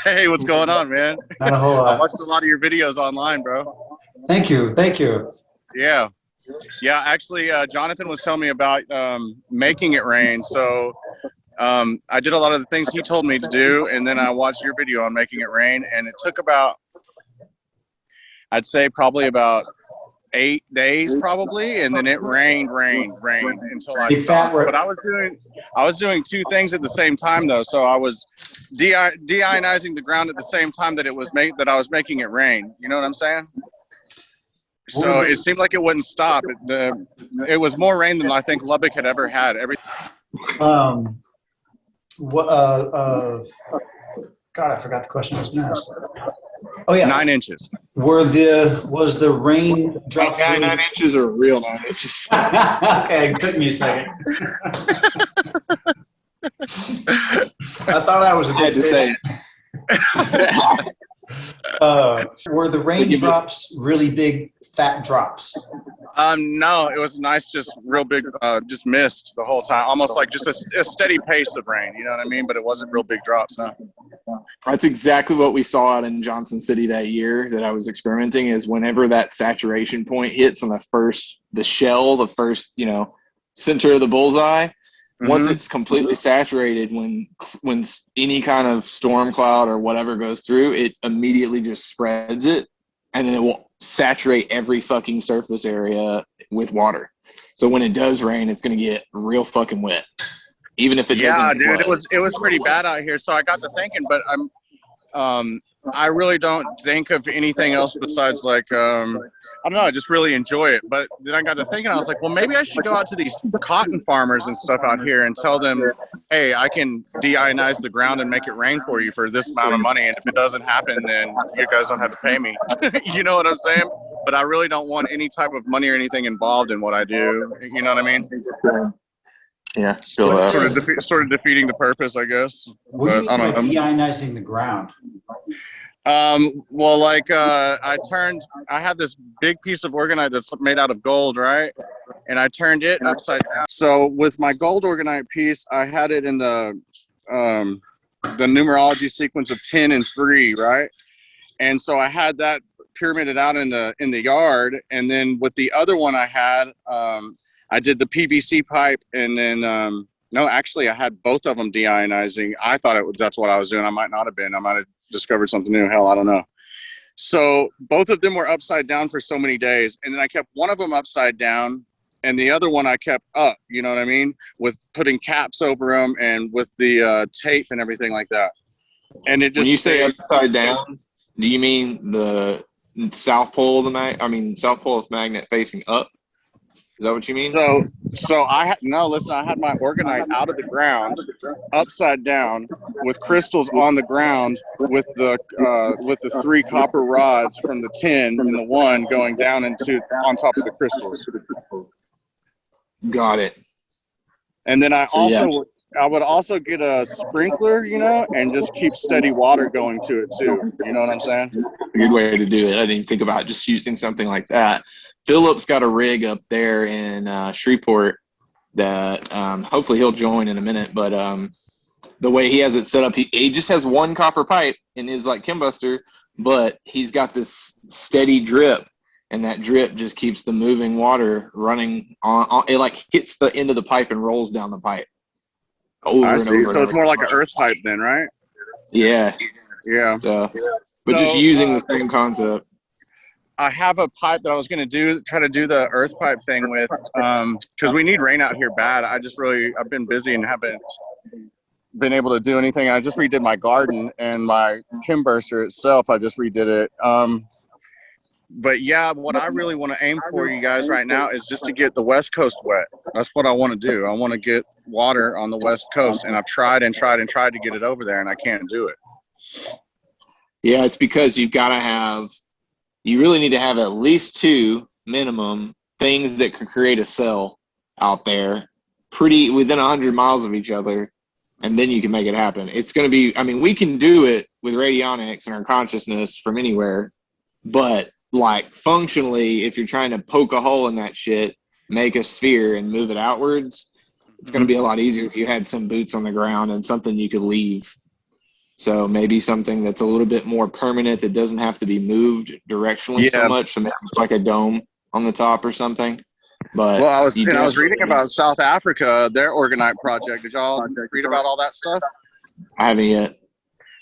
Hey, what's going on, man? Not a whole I lot. watched a lot of your videos online, bro. Thank you. Thank you. Yeah. Yeah, actually, Jonathan was telling me about making it rain. So I did a lot of the things he told me to do, and then I watched your video on making it rain, and it took about, I'd say probably about 8 days probably, and then it rained until I Big fat stopped. But word. I was doing two things at the same time though. So I was deionizing the ground at the same time that that I was making it rain. You know what I'm saying? So it seemed like it wouldn't stop. It was more rain than I think Lubbock had ever had. Um, what, God, I forgot the question I was going to ask. Oh yeah, 9 inches. was the rain drop? 9 inches are real 9 inches. Okay, it took me a second. I thought I was a big fish. Were the raindrops really big, fat drops? No, it was nice, just real big, just mist the whole time, almost like just a steady pace of rain. You know what I mean? But it wasn't real big drops. No. That's exactly what we saw out in Johnson City that year that I was experimenting. Is whenever that saturation point hits on the first center of the bullseye. Once it's completely saturated, when any kind of storm cloud or whatever goes through, it immediately just spreads it, and then it will saturate every fucking surface area with water. So when it does rain, it's going to get real fucking wet, even if it doesn't. Yeah, dude, flood. it was pretty bad out here. So I got to thinking, but I really don't think of anything else besides like I don't know, I just really enjoy it. But then I got to thinking, I was like, well, maybe I should go out to these cotton farmers and stuff out here and tell them, hey, I can deionize the ground and make it rain for you for this amount of money, and if it doesn't happen, then you guys don't have to pay me. You know what I'm saying? But I really don't want any type of money or anything involved in what I do. You know what I mean? Yeah, feel that. Sort of defeating the purpose, I guess. What do you mean I by don't know. deionizing the ground? Well, like I had this big piece of Orgonite that's made out of gold, right? And I turned it upside down. So with my gold Orgonite piece, I had it in the numerology sequence of 10 and 3, right? And so I had that pyramided out in the yard, and then with the other one I had, I did the PVC pipe, and then no, actually I had both of them deionizing. I thought that's what I was doing. I might not have been. I might have discovered something new. Hell, I don't know. So both of them were upside down for so many days, and then I kept one of them upside down, and the other one I kept up. You know what I mean? With putting caps over them and with the tape and everything like that. And it just, when you say upside down, do you mean the south pole of the south pole of the magnet facing up? Is that what you mean? So I had my Orgonite out of the ground, upside down, with crystals on the ground, with the 3 copper rods from the 10 and the 1 going down on top of the crystals. Got it. And then I would also get a sprinkler, and just keep steady water going to it too. You know what I'm saying? A good way to do it. I didn't think about just using something like that. Philip's got a rig up there in Shreveport that hopefully he'll join in a minute. But the way he has it set up, he just has one copper pipe in his like chembuster, but he's got this steady drip, and that drip just keeps the moving water running on. It like hits the end of the pipe and rolls down the pipe. I see. So it's more like an earth pipe then, right? Yeah. Yeah. But just using the same concept. I have a pipe that I was going to try to do the earth pipe thing with, because we need rain out here bad. I've been busy and haven't been able to do anything. I just redid my garden and my chemburster itself. I just redid it. But yeah, what I really want to aim for, you guys, right now is just to get the West Coast wet. That's what I want to do. I want to get water on the West Coast, and I've tried to get it over there, and I can't do it. Yeah, it's because you really need to have at least 2 minimum things that could create a cell out there pretty within 100 miles of each other, and then you can make it happen. It's going to be, we can do it with radionics and our consciousness from anywhere, but like functionally, if you're trying to poke a hole in that shit, make a sphere and move it outwards, it's going to be a lot easier if you had some boots on the ground and something you could leave. So maybe something that's a little bit more permanent that doesn't have to be moved directionally so much. So maybe it's like a dome on the top or something. But well, I was reading about South Africa, their Orgonite project. Did y'all read about all that stuff? I haven't yet.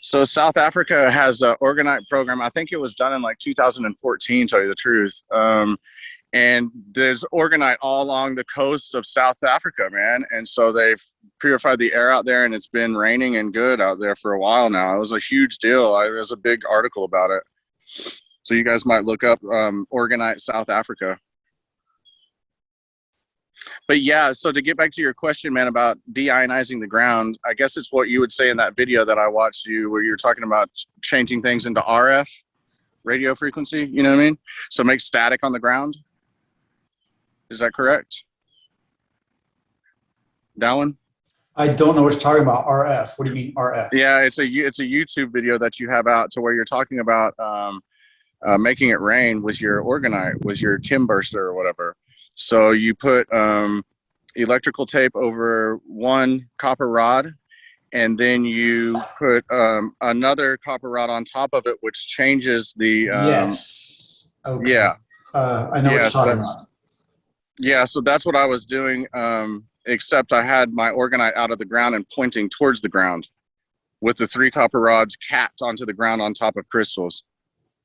So South Africa has an Orgonite program. I think it was done in like 2014, to tell you the truth. And there's Orgonite all along the coast of South Africa, man. And so they've purified the air out there, and it's been raining and good out there for a while now. It was a huge deal. There's a big article about it. So you guys might look up Orgonite South Africa. But yeah, so to get back to your question, man, about deionizing the ground, I guess it's what you would say in that video that I watched you, where you're talking about changing things into RF, radio frequency, you know what I mean? So make static on the ground. Is that correct? That one? I don't know what you're talking about. RF. What do you mean RF? Yeah, it's a YouTube video that you have out to where you're talking about making it rain with your Orgonite, with your Kim burster or whatever. So you put electrical tape over one copper rod, and then you put another copper rod on top of it, which changes the yes. Okay. Yeah. I know what you're talking about. Yeah, so that's what I was doing, except I had my Orgonite out of the ground and pointing towards the ground with the 3 copper rods capped onto the ground on top of crystals.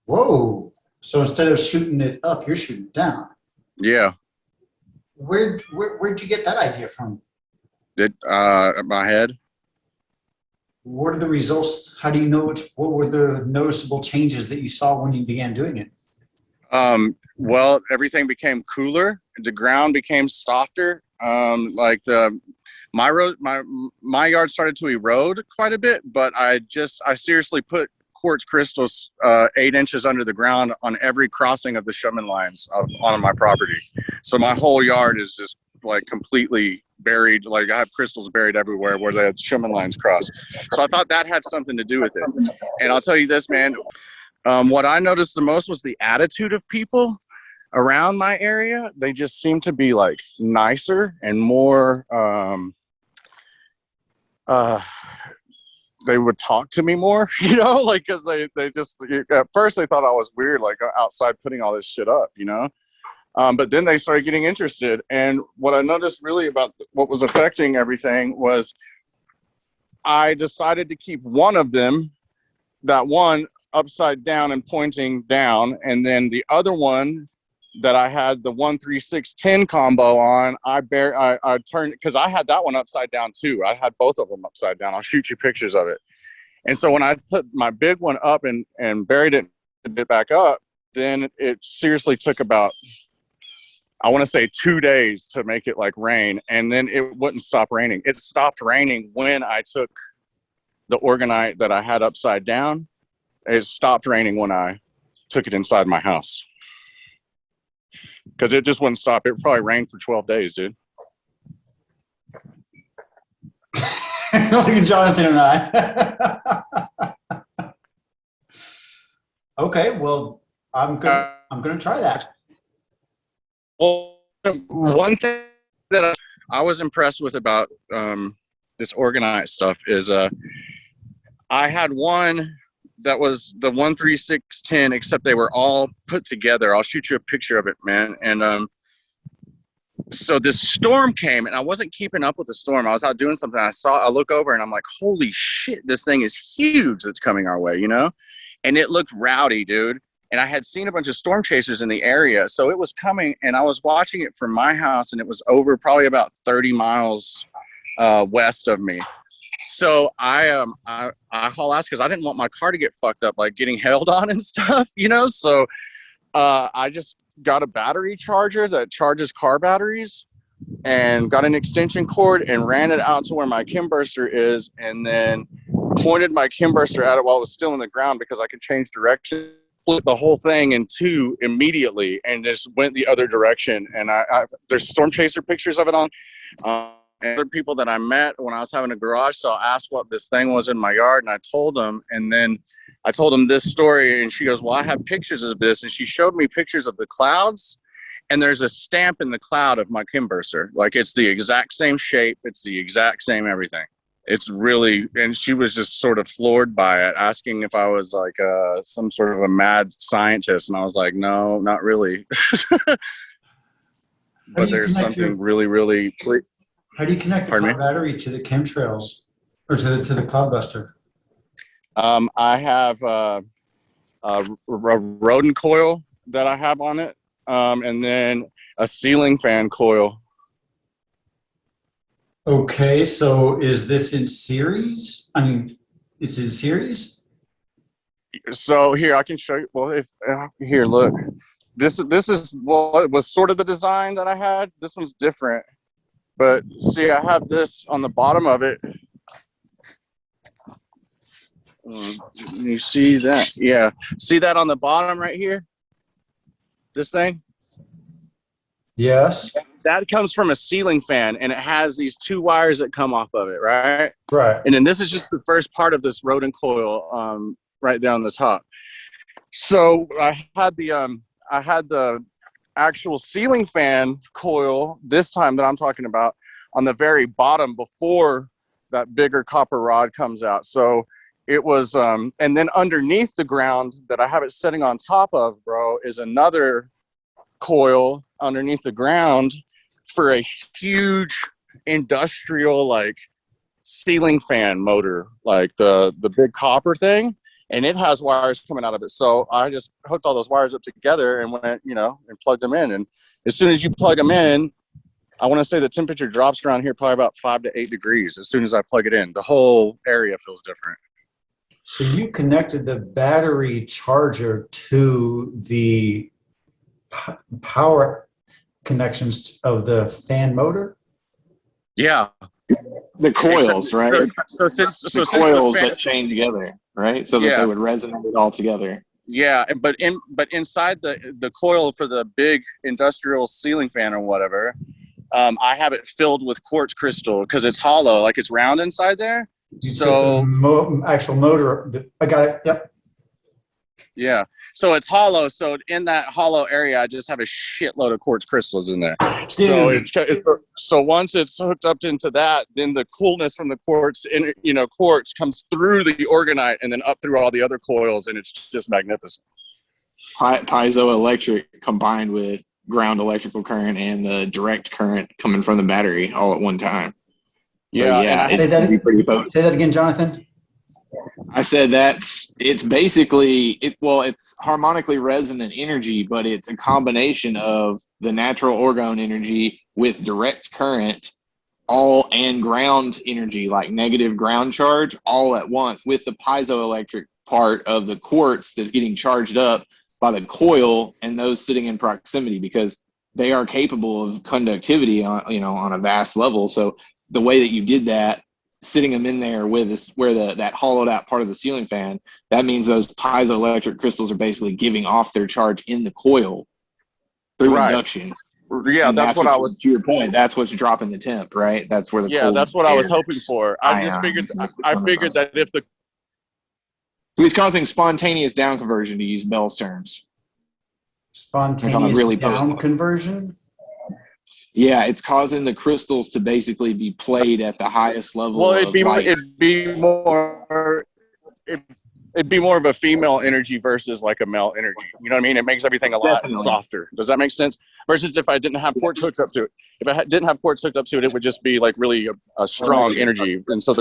Whoa. So instead of shooting it up, you're shooting down. Yeah. Where'd you get that idea from? My head. What are the results? How do you know what were the noticeable changes that you saw when you began doing it? Well, everything became cooler. The ground became softer. My yard started to erode quite a bit, but I seriously put quartz crystals 8 inches under the ground on every crossing of the Schumann lines on my property. So my whole yard is just like completely buried. Like I have crystals buried everywhere where the Schumann lines cross. So I thought that had something to do with it. And I'll tell you this, man, what I noticed the most was the attitude of people around my area. They just seemed to be like nicer and more, they would talk to me more, you know, like, cause they just, at first they thought I was weird, like outside putting all this shit up, you know? But then they started getting interested. And what I noticed really about what was affecting everything was I decided to keep one of them, that one upside down and pointing down. And then the other one that I had the 1, 3, 6, 10 combo on, I turned, because I had that one upside down too. I had both of them upside down. I'll shoot you pictures of it. And so when I put my big one up and buried it and it back up, then it seriously took about, I want to say 2 days to make it like rain. And then it wouldn't stop raining. It stopped raining when I took the Orgonite that I had upside down. It stopped raining when I took it inside my house. Because it just wouldn't stop. It probably rained for 12 days, dude. Look at Jonathan and I. Okay, well, I'm gonna try that. Well, one thing that I was impressed with about this Orgonite stuff is I had one that was the 1, 3, 6, 10, except they were all put together. I'll shoot you a picture of it, man. And so this storm came, and I wasn't keeping up with the storm. I was out doing something. I look over, and I'm like, holy shit, this thing is huge that's coming our way, you know? And it looked rowdy, dude. And I had seen a bunch of storm chasers in the area. So it was coming, and I was watching it from my house, and it was over probably about 30 miles west of me. So I haul ass because I didn't want my car to get fucked up, like getting held on and stuff, you know? So I just got a battery charger that charges car batteries and got an extension cord and ran it out to where my Kim burster is, and then pointed my Kim burster at it while it was still in the ground because I could change direction, split the whole thing in two immediately, and just went the other direction. And there's storm chaser pictures of it on. Other people that I met when I was having a garage sale asked what this thing was in my yard, and I told them, and then I told them this story, and she goes, well, I have pictures of this, and she showed me pictures of the clouds, and there's a stamp in the cloud of my Kim burster. Like, it's the exact same shape, it's the exact same everything. it's really, and she was just sort of floored by it, asking if I was like some sort of a mad scientist, and I was like, no, not really. How But do you there's connect something your really, really. How do you connect the Pardon me. car battery to the chemtrails or to the cloudbuster? I have a rodent coil that I have on it, and then a ceiling fan coil. Okay, so is this in series? I mean, it's in series? So here I can show you. Well, if here, look, this is, well, it was sort of the design that I had. This one's different, but see, I have this on the bottom of it. You see that? Yeah, see that on the bottom right here? This thing? Yes. That comes from a ceiling fan, and it has these two wires that come off of it, right? Right. And then this is just the first part of this rodent coil, right down the top. So I had the actual ceiling fan coil this time that I'm talking about on the very bottom before that bigger copper rod comes out. So it was, and then underneath the ground that I have it sitting on top of, bro, is another coil underneath the ground for a huge industrial like ceiling fan motor, like the big copper thing, and it has wires coming out of it. So I just hooked all those wires up together and went, and plugged them in. And as soon as you plug them in, I want to say the temperature drops around here probably about 5 to 8 degrees. As soon as I plug it in, the whole area feels different. So you connected the battery charger to the power connections of the fan motor? Yeah. The coils, right? So since the coils that chain together, right? So that they would resonate all together. Yeah, but inside the coil for the big industrial ceiling fan or whatever, I have it filled with quartz crystal because it's hollow, like it's round inside there. You So took the actual motor. I got it. Yep. yeah, so it's hollow. So in that hollow area, I just have a shitload of quartz crystals in there. Dude. So once it's hooked up into that, then the coolness from the quartz, quartz comes through the orgonite and then up through all the other coils, and it's just magnificent. Piezoelectric combined with ground electrical current and the direct current coming from the battery all at one time. So yeah, it's pretty potent. Say that again, Jonathan. I said it's basically it's harmonically resonant energy, but it's a combination of the natural orgone energy with direct current, all and ground energy, like negative ground charge, all at once, with the piezoelectric part of the quartz that's getting charged up by the coil and those sitting in proximity, because they are capable of conductivity on a vast level. So the way that you did that, sitting them in there with this, where that hollowed out part of the ceiling fan, that means those piezoelectric crystals are basically giving off their charge in the coil through induction. Yeah, and that's what I was. To your point, that's what's dropping the temp, right? That's where the that's what I was hoping for. I just figured. I figured that if the so he's causing spontaneous down conversion, to use Bell's terms. Spontaneous down conversion. Yeah, it's causing the crystals to basically be played at the highest level. Well, it'd be more of a female energy versus like a male energy. You know what I mean? It makes everything a lot softer. Does that make sense? Versus if I didn't have quartz hooked up to it. If I didn't have quartz hooked up to it, it would just be like really a strong energy. And so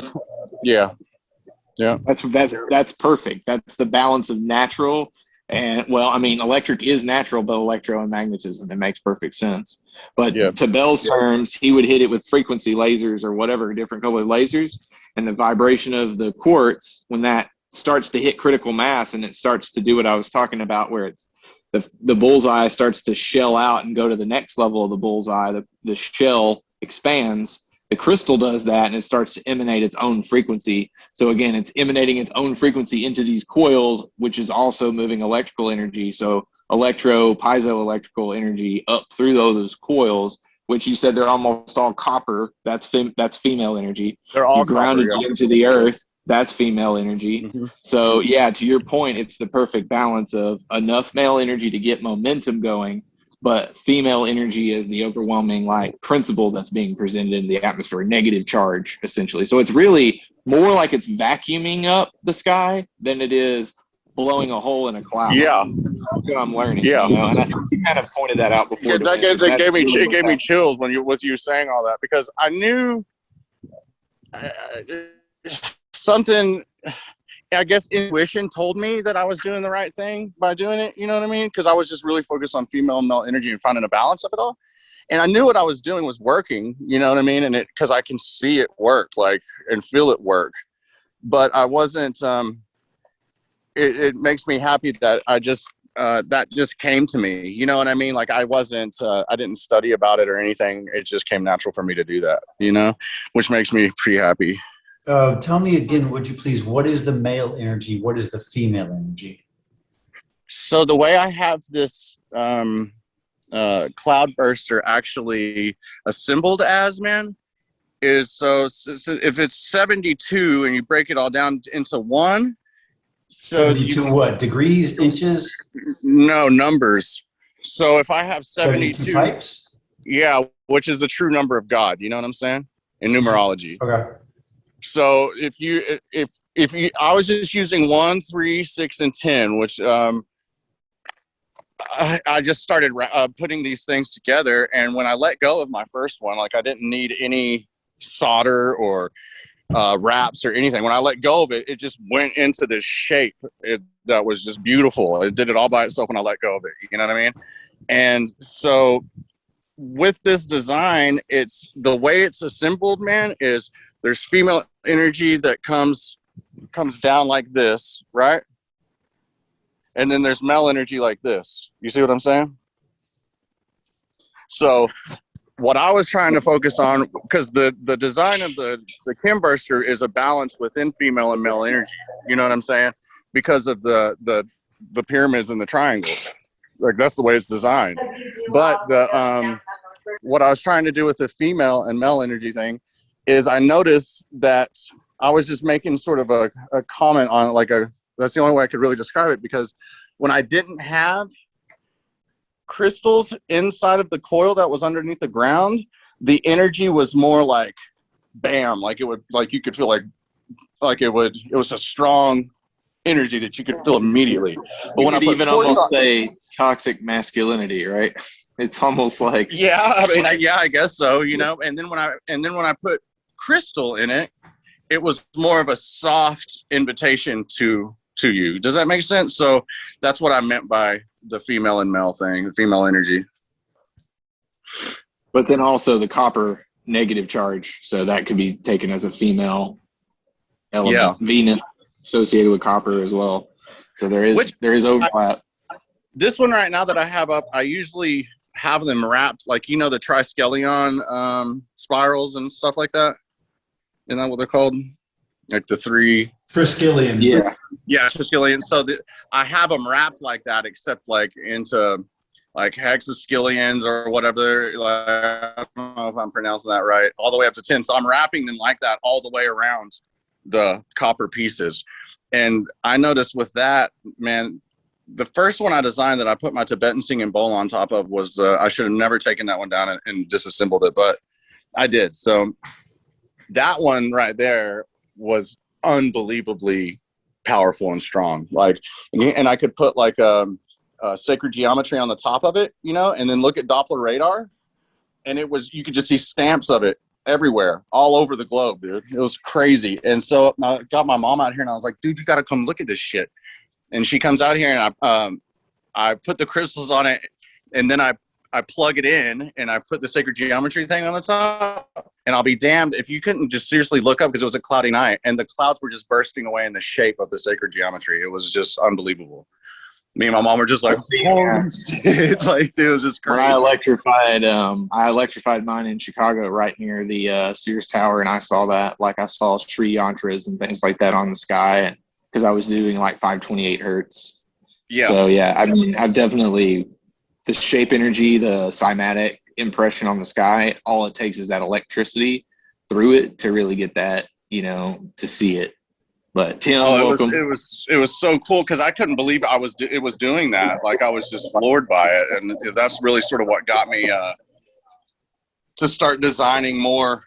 that's perfect. That's the balance of natural. And electric is natural, but electro and magnetism, it makes perfect sense. But to Bell's terms, he would hit it with frequency lasers or whatever, different colored lasers, and the vibration of the quartz, when that starts to hit critical mass and it starts to do what I was talking about, where it's the bullseye starts to shell out and go to the next level of the bullseye, the shell expands. The crystal does that and it starts to emanate its own frequency. So again, it's emanating its own frequency into these coils, which is also moving electrical energy. So piezoelectrical energy up through those coils, which you said they're almost all copper. That's female energy. They're all grounded into the earth. That's female energy. Mm-hmm. So yeah, to your point, it's the perfect balance of enough male energy to get momentum going, but female energy is the overwhelming like principle that's being presented in the atmosphere, negative charge essentially. So it's really more like it's vacuuming up the sky than it is blowing a hole in a cloud. Yeah. That's what I'm learning. Yeah. You know, and I think you kind of pointed that out before. Yeah, it gave me really chills when you saying all that, because I knew something. I guess intuition told me that I was doing the right thing by doing it. You know what I mean? Because I was just really focused on female and male energy and finding a balance of it all. And I knew what I was doing was working. You know what I mean? And because I can see it work, like, and feel it work. But I wasn't. It makes me happy that that just came to me. You know what I mean? Like I didn't study about it or anything. It just came natural for me to do that, you know, which makes me pretty happy. Tell me again, would you please, what is the male energy? What is the female energy? So the way I have this cloud burster actually assembled as, man, is so if it's 72 and you break it all down into one. So 72 what? Degrees, inches? No, numbers. So if I have 72 pipes? Yeah, which is the true number of God. You know what I'm saying? In numerology. Okay. So if you, I was just using 1, 3, 6, and 10, which I just started putting these things together. And when I let go of my first one, like I didn't need any solder or wraps or anything. When I let go of it, it just went into this shape that was just beautiful. It did it all by itself when I let go of it. You know what I mean? And so with this design, it's the way it's assembled, man, is there's female energy that comes down like this, right? And then there's male energy like this. You see what I'm saying? So what I was trying to focus on, because the design of the Kim Burster is a balance within female and male energy. You know what I'm saying? Because of the pyramids and the triangles. Like that's the way it's designed. But what I was trying to do with the female and male energy thing is I noticed that I was just making sort of a comment on it, that's the only way I could really describe it, because when I didn't have crystals inside of the coil that was underneath the ground, the energy was more like bam, like it would, like you could feel it was a strong energy that you could feel immediately. But when I even almost say toxic masculinity, right? It's almost like I guess so, you know. And then when I put crystal in it, it was more of a soft invitation to you. Does that make sense? So that's what I meant by the female and male thing, the female energy. But then also the copper negative charge, so that could be taken as a female element. Yeah. Venus associated with copper as well. So there is overlap. This one right now that I have up, I usually have them wrapped, like, you know, the triskelion spirals and stuff like that. Isn't that what they're called? Like the 3 Triskelion. Yeah, triskelion. So I have them wrapped like that, except like into like hexaskillions or whatever. Like, I don't know if I'm pronouncing that right. All the way up to 10. So I'm wrapping them like that all the way around the copper pieces. And I noticed with that, man, the first one I designed that I put my Tibetan singing bowl on top of was, I should have never taken that one down and disassembled it, but I did. So that one right there was unbelievably powerful and strong. Like, and I could put like a sacred geometry on the top of it, you know, and then look at Doppler radar, and you could just see stamps of it everywhere, all over the globe, dude. It was crazy. And so I got my mom out here and I was like, dude, you got to come look at this shit. And she comes out here and I put the crystals on it, and then I plug it in and I put the sacred geometry thing on the top, and I'll be damned if you couldn't just seriously look up, because it was a cloudy night and the clouds were just bursting away in the shape of the sacred geometry. It was just unbelievable. Me and my mom were just like, holy shit. It's like, dude, it was just crazy. When I electrified mine in Chicago right near the Sears Tower, and I saw that, like I saw tree yantras and things like that on the sky, and because I was doing like 528 hertz. Yeah. So yeah, I mean, I've definitely, the shape energy, the cymatic impression on the sky, all it takes is that electricity through it to really get that, you know, to see it. But Tim, Oh, welcome. it was so cool because I couldn't believe it was doing that. Like I was just floored by it, and that's really sort of what got me to start designing more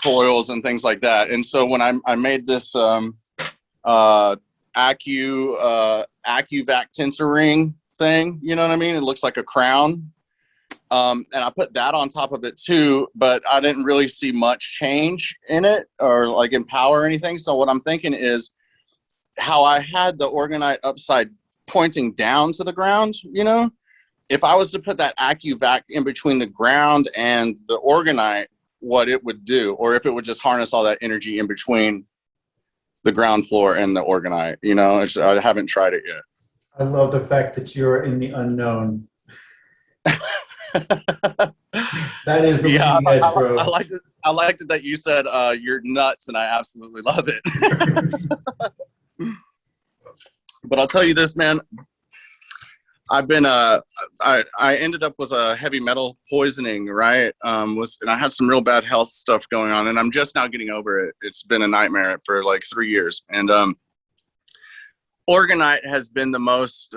coils and things like that. And so when I made this AccuVac tensor ring thing, you know what I mean? It looks like a crown. And I put that on top of it too, but I didn't really see much change in it or like in power or anything. So what I'm thinking is how I had the Orgonite upside pointing down to the ground, you know, if I was to put that AccuVac in between the ground and the Orgonite, what it would do, or if it would just harness all that energy in between the ground floor and the Orgonite, you know, I haven't tried it yet. I love the fact that you're in the unknown. That is the leading edge, bro. I liked it that you said you're nuts, and I absolutely love it. But I'll tell you this, man. I've been I ended up with a heavy metal poisoning, right? And I had some real bad health stuff going on, and I'm just now getting over it. It's been a nightmare for like 3 years, and Orgonite has been the most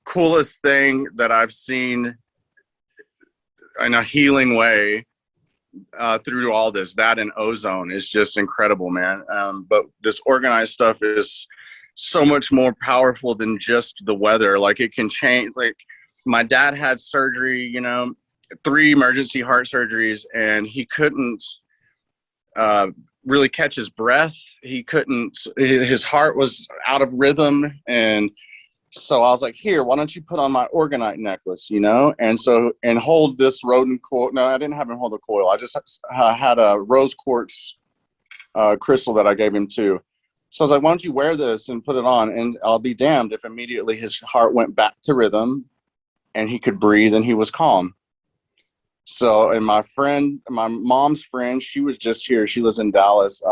coolest thing that I've seen in a healing way through all this. That and ozone is just incredible, man. But this organized stuff is so much more powerful than just the weather. Like it can change. Like my dad had surgery, you know, 3 emergency heart surgeries, and he couldn't really catch his breath. He couldn't, his heart was out of rhythm. And so I was like, here, why don't you put on my Orgonite necklace, you know? And so, and hold this rodent coil. No, I didn't have him hold a coil. I just had a rose quartz crystal that I gave him too. So I was like, why don't you wear this and put it on? And I'll be damned if immediately his heart went back to rhythm and he could breathe and he was calm. So, and my mom's friend, she was just here. She lives in Dallas.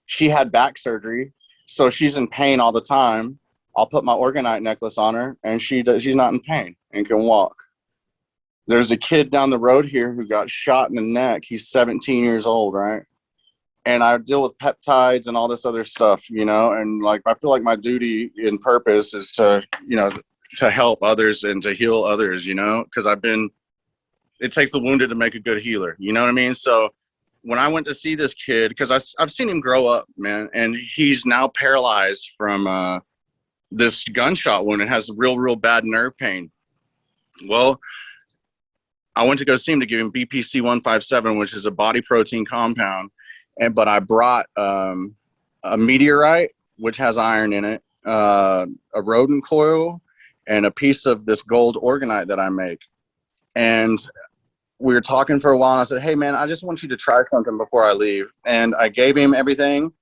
She had back surgery, so she's in pain all the time. I'll put my Orgonite necklace on her, and she's not in pain and can walk. There's a kid down the road here who got shot in the neck. He's 17 years old, right? And I deal with peptides and all this other stuff, you know, and like I feel like my duty and purpose is to, you know, to help others and to heal others, you know, because it takes the wounded to make a good healer, you know what I mean? So when I went to see this kid, because I've seen him grow up, man, and he's now paralyzed from this gunshot wound and has real bad nerve pain. Well, I went to go see him to give him BPC 157, which is a body protein compound. But I brought a meteorite, which has iron in it, a rodent coil, and a piece of this gold Orgonite that I make. And we were talking for a while, and I said, hey, man, I just want you to try something before I leave. And I gave him everything,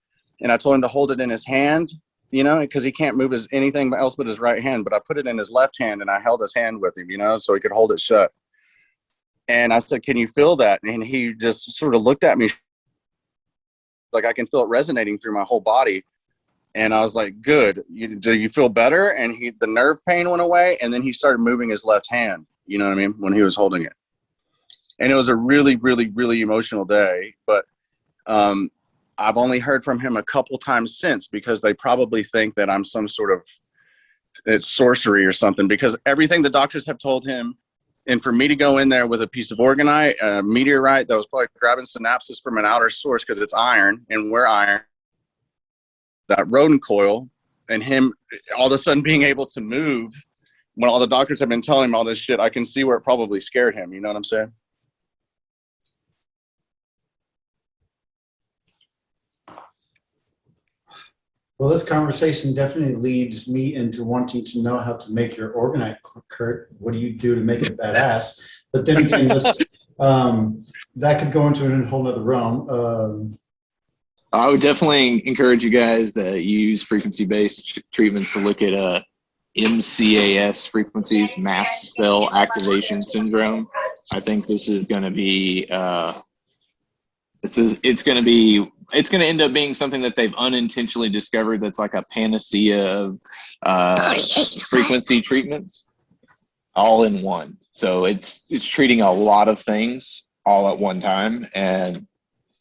and I told him to hold it in his hand, you know, because he can't move anything else but his right hand. But I put it in his left hand, and I held his hand with him, you know, so he could hold it shut. And I said, can you feel that? And he just sort of looked at me like, I can feel it resonating through my whole body. And I was like, good. Do you feel better? And the nerve pain went away, and then he started moving his left hand, you know what I mean, when he was holding it. And it was a really emotional day. But I've only heard from him a couple times since, because they probably think that I'm some sort of it's sorcery or something, because everything the doctors have told him, and for me to go in there with a piece of Orgonite, a meteorite that was probably grabbing synapses from an outer source because it's iron, and we're iron, that rodent coil, and him all of a sudden being able to move when all the doctors have been telling him all this shit, I can see where it probably scared him. You know what I'm saying? Well, this conversation definitely leads me into wanting to know how to make your Orgonite, Kurt. What do you do to make it badass? But then again, that could go into a whole nother realm. I would definitely encourage you guys that use frequency-based treatments to look at MCAS frequencies, mast cell activation syndrome. I think this is going to be it's going to end up being something that they've unintentionally discovered that's like a panacea of frequency treatments all in one. So it's treating a lot of things all at one time. And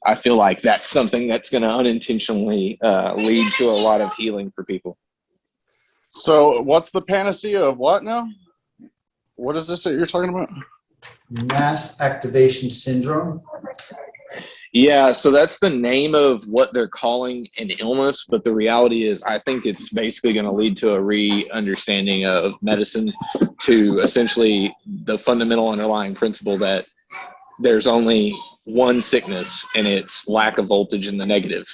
I feel like that's something that's going to unintentionally lead to a lot of healing for people. So what's the panacea of what now? What is this that you're talking about? Mass activation syndrome. Yeah, so that's the name of what they're calling an illness, but the reality is I think it's basically going to lead to a re-understanding of medicine, to essentially the fundamental underlying principle that there's only one sickness, and it's lack of voltage in the negative.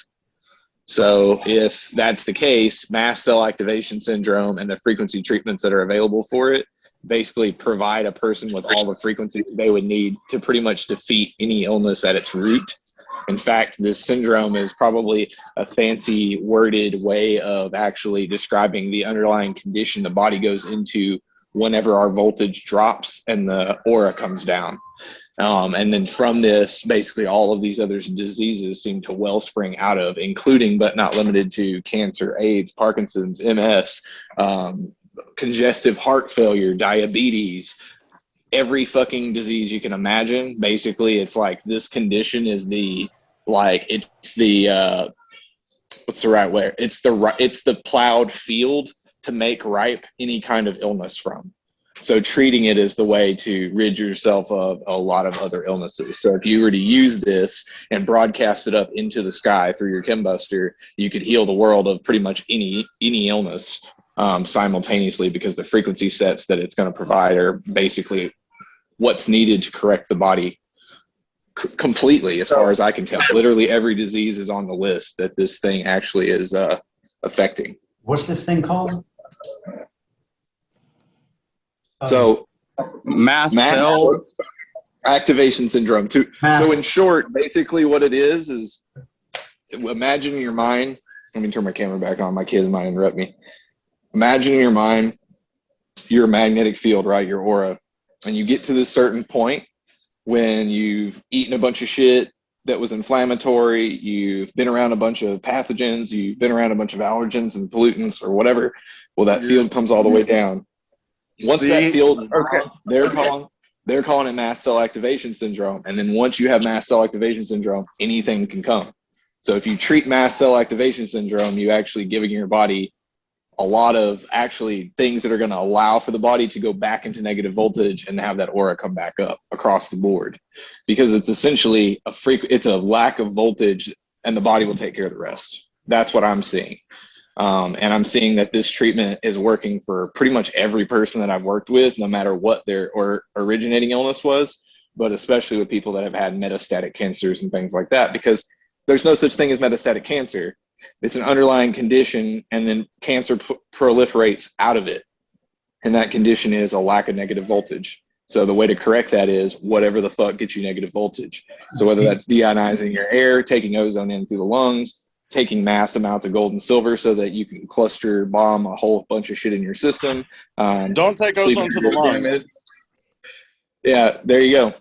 So if that's the case, mast cell activation syndrome and the frequency treatments that are available for it basically provide a person with all the frequency they would need to pretty much defeat any illness at its root. In fact, this syndrome is probably a fancy worded way of actually describing the underlying condition the body goes into whenever our voltage drops and the aura comes down. And then from this, basically all of these other diseases seem to wellspring out of, including but not limited to cancer, AIDS, Parkinson's, MS, congestive heart failure, diabetes, every fucking disease you can imagine. Basically, it's like this condition is the, like, it's the, what's the right way? It's the plowed field to make ripe any kind of illness from. So treating it is the way to rid yourself of a lot of other illnesses. So if you were to use this and broadcast it up into the sky through your chembuster, you could heal the world of pretty much any illness simultaneously, because the frequency sets that it's going to provide are basically what's needed to correct the body completely, as far as I can tell. Literally every disease is on the list that this thing actually is affecting. What's this thing called? So Mast cell activation syndrome too. So in short, basically what it is imagine in your mind, let me turn my camera back on, my kids might interrupt me. Imagine in your mind your magnetic field, right? Your aura. And you get to this certain point when you've eaten a bunch of shit that was inflammatory, you've been around a bunch of pathogens, you've been around a bunch of allergens and pollutants or whatever. Well, that field comes all the way down. Once that field's down, they're calling it mast cell activation syndrome. And then once you have mast cell activation syndrome, anything can come. So if you treat mast cell activation syndrome, you actually giving your body a lot of actually things that are going to allow for the body to go back into negative voltage and have that aura come back up across the board, because it's essentially it's a lack of voltage, and the body will take care of the rest. That's what I'm seeing. And I'm seeing that this treatment is working for pretty much every person that I've worked with, no matter what their originating illness was, but especially with people that have had metastatic cancers and things like that, because there's no such thing as metastatic cancer. It's an underlying condition, and then cancer proliferates out of it. And that condition is a lack of negative voltage. So the way to correct that is whatever the fuck gets you negative voltage. So whether that's deionizing your air, taking ozone in through the lungs, taking mass amounts of gold and silver so that you can cluster bomb a whole bunch of shit in your system. Don't take ozone to the lungs. Yeah, there you go.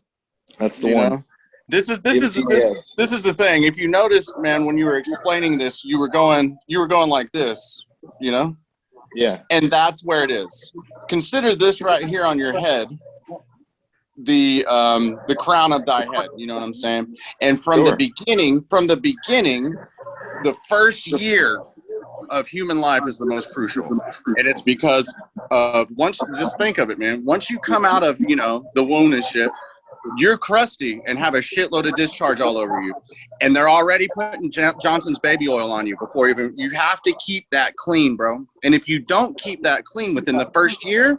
That's the one. Know? This is the thing. If you notice, man, when you were explaining this, you were going like this, you know? Yeah. And that's where it is. Consider this right here on your head, the crown of thy head. You know what I'm saying? And from the beginning, the first year of human life is the most crucial, and it's because just think of it, man. Once you come out of the womb and shit, you're crusty and have a shitload of discharge all over you, and they're already putting Johnson's baby oil on you before you have to keep that clean, bro. And if you don't keep that clean within the first year,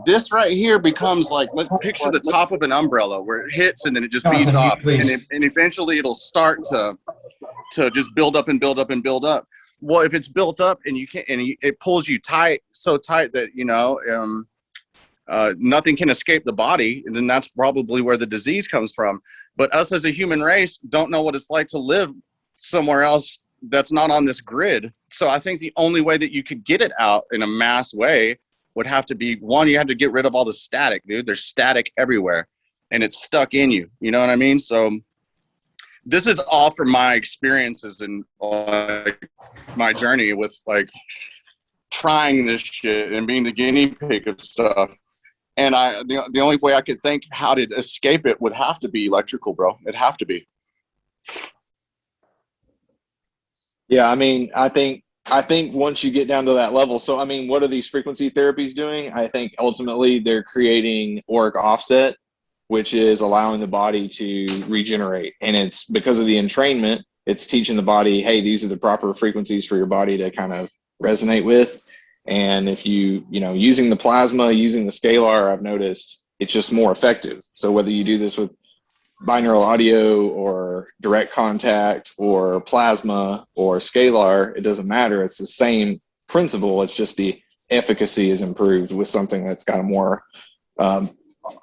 this right here becomes like, let's picture the top of an umbrella where it hits and then it just beads off, and eventually it'll start to just build up and build up and build up. Well, if it's built up and it pulls you tight, so tight that nothing can escape the body, and then that's probably where the disease comes from. But us as a human race don't know what it's like to live somewhere else that's not on this grid. So I think the only way that you could get it out in a mass way would have to be, one, you have to get rid of all the static, dude. There's static everywhere, and it's stuck in you. You know what I mean? So this is all from my experiences and my journey with trying this shit and being the guinea pig of stuff. And the only way I could think how to escape it would have to be electrical, bro. It'd have to be. Yeah, I mean, I think once you get down to that level, so I mean, what are these frequency therapies doing? I think ultimately they're creating auric offset, which is allowing the body to regenerate. And it's because of the entrainment, it's teaching the body, hey, these are the proper frequencies for your body to kind of resonate with. And if you know, using the plasma, using the scalar, I've noticed it's just more effective. So whether you do this with binaural audio or direct contact or plasma or scalar, it doesn't matter. It's the same principle. It's just the efficacy is improved with something that's got a more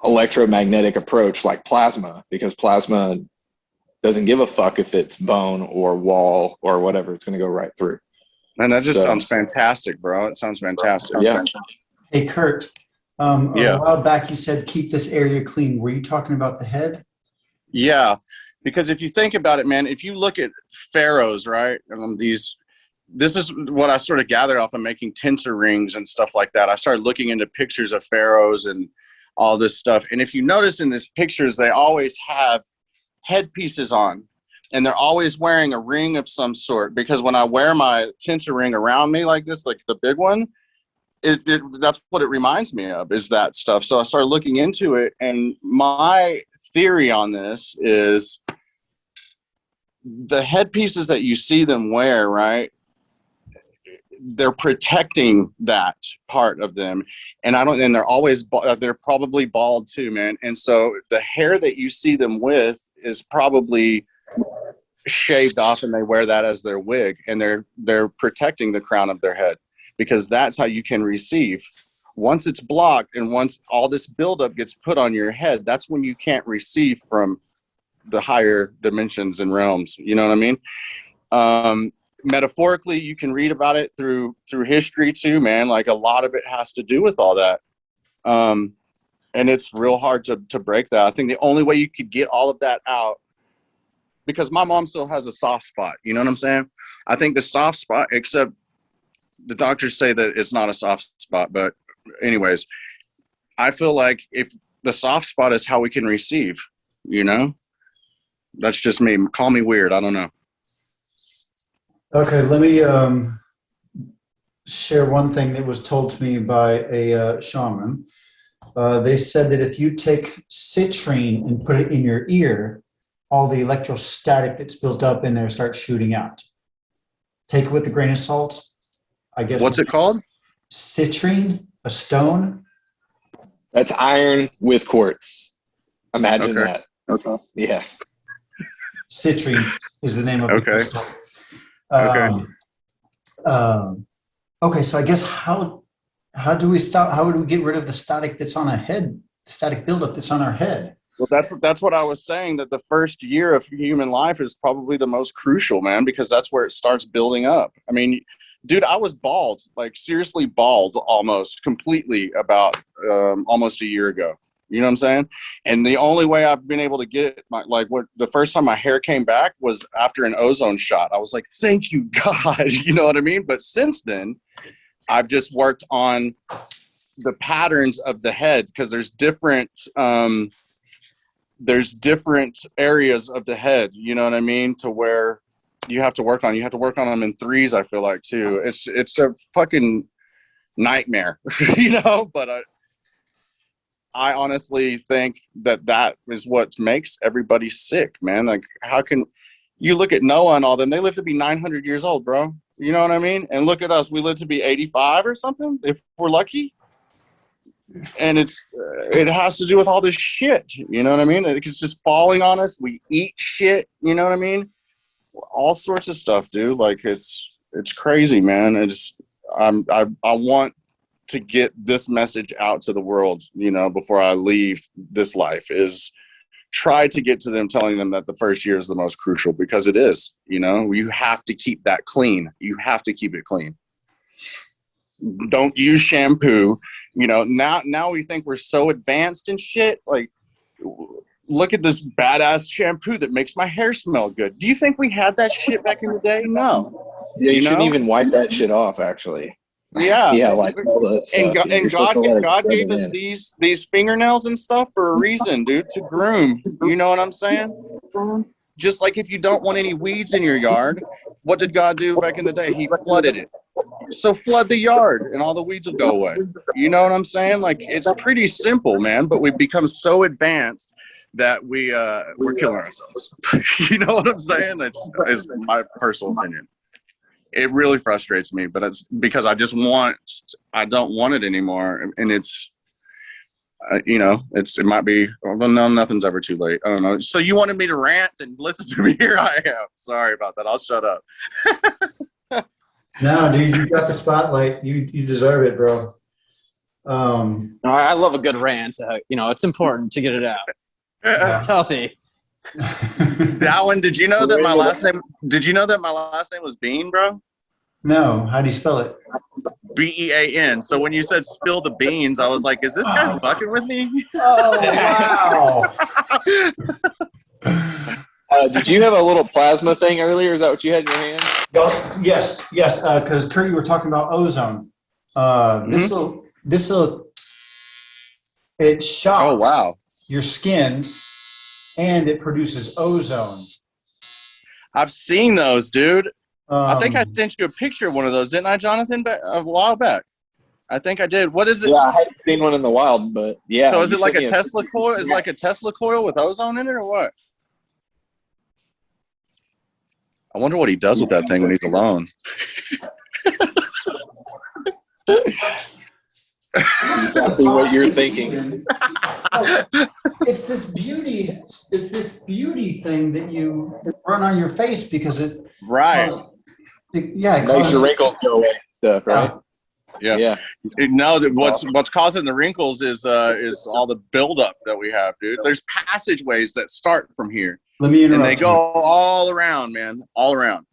electromagnetic approach like plasma, because plasma doesn't give a fuck if it's bone or wall or whatever. It's going to go right through. And that just sounds fantastic, bro. It sounds fantastic. Yeah. Hey, Kurt, Yeah. a while back you said keep this area clean. Were you talking about the head? Yeah, because if you think about it, man, if you look at pharaohs, right, this is what I sort of gathered off of making tinsel rings and stuff like that. I started looking into pictures of pharaohs and all this stuff. And if you notice in these pictures, they always have headpieces on, and they're always wearing a ring of some sort. Because when I wear my tinsel ring around me like this, like the big one, that's what it reminds me of, is that stuff. So I started looking into it, and my theory on this is the headpieces that you see them wear, right? They're protecting that part of them, and they're always, they're probably bald too, man. And so the hair that you see them with is probably shaved off, and they wear that as their wig, and they're protecting the crown of their head, because that's how you can receive. Once it's blocked and once all this buildup gets put on your head, that's when you can't receive from the higher dimensions and realms. You know what I mean? Metaphorically, you can read about it through history too, man. Like, a lot of it has to do with all that. And it's real hard to break that. I think the only way you could get all of that out, because my mom still has a soft spot. You know what I'm saying? I think the soft spot, except the doctors say that it's not a soft spot, but anyways, I feel like if the soft spot is how we can receive, you know, that's just me. Call me weird. I don't know. Okay, let me share one thing that was told to me by a shaman. They said that if you take citrine and put it in your ear, all the electrostatic that's built up in there starts shooting out. Take it with a grain of salt, I guess. What's it called? Citrine, a stone. That's iron with quartz. Imagine Okay. that. Okay. Yeah. Citrine is the name of the crystal. Okay. Okay, so I guess how do we get rid of the static that's on a head, the static buildup that's on our head? Well, that's what I was saying, that the first year of human life is probably the most crucial, man, because that's where it starts building up. I mean, dude, I was bald, like seriously bald, almost completely about almost a year ago. You know what I'm saying? And the only way I've been able to get the first time my hair came back was after an ozone shot. I was like, thank you, God. You know what I mean? But since then, I've just worked on the patterns of the head, because there's different areas of the head, you know what I mean, to where you have to work on them in threes, I feel like, too. It's a fucking nightmare. You know, but I honestly think that is what makes everybody sick, man. Like, how can you look at Noah and all them? They live to be 900 years old, bro. You know what I mean? And look at us. We live to be 85 or something, if we're lucky. And it has to do with all this shit. You know what I mean? It's just falling on us. We eat shit. You know what I mean? All sorts of stuff, dude. Like, it's crazy, man. I want to get this message out to the world, you know, before I leave this life, is try to get to them, telling them that the first year is the most crucial, because it is. You know, you have to keep that clean. You have to keep it clean. Don't use shampoo. You know, now we think we're so advanced and shit. Like, look at this badass shampoo that makes my hair smell good. Do you think we had that shit back in the day? No. Yeah, you shouldn't even wipe that shit off, actually. Yeah. Yeah, like all that stuff. God gave us these fingernails and stuff for a reason, dude, to groom. You know what I'm saying? Just like if you don't want any weeds in your yard, what did God do back in the day? He flooded it. So flood the yard and all the weeds will go away. You know what I'm saying? Like, it's pretty simple, man, but we've become so advanced that we're killing ourselves. You know what I'm saying? It's my personal opinion. It really frustrates me, but it's because I don't want it anymore. And it's, it might be, well, no, nothing's ever too late. I don't know. So you wanted me to rant, and listen to me. Here I am. Sorry about that. I'll shut up. No, dude, you got the spotlight. You deserve it, bro. No, I love a good rant. It's important to get it out. It's healthy. Alan, did you know that my last name was Bean, bro? No, how do you spell it? Bean. So when you said spill the beans, I was like, is this guy fucking with me? Oh, wow. Did you have a little plasma thing earlier? Is that what you had in your hand? Yes. Because Kurt, you were talking about ozone. It shocks your skin, and it produces ozone. I've seen those, dude. I think I sent you a picture of one of those, didn't I, Jonathan? A while back. I think I did. What is it? Yeah, I haven't seen one in the wild, but yeah. So is it like a Tesla coil? Is it like a Tesla coil with ozone in it, or what? I wonder what he does with that thing when he's alone. Exactly what you're thinking. It's this beauty thing that you run on your face because it it makes your wrinkles go away and stuff, right? Yeah. No, what's causing the wrinkles is all the buildup that we have, dude. There's passageways that start from here. Let me interrupt. And they go all around, man, all around.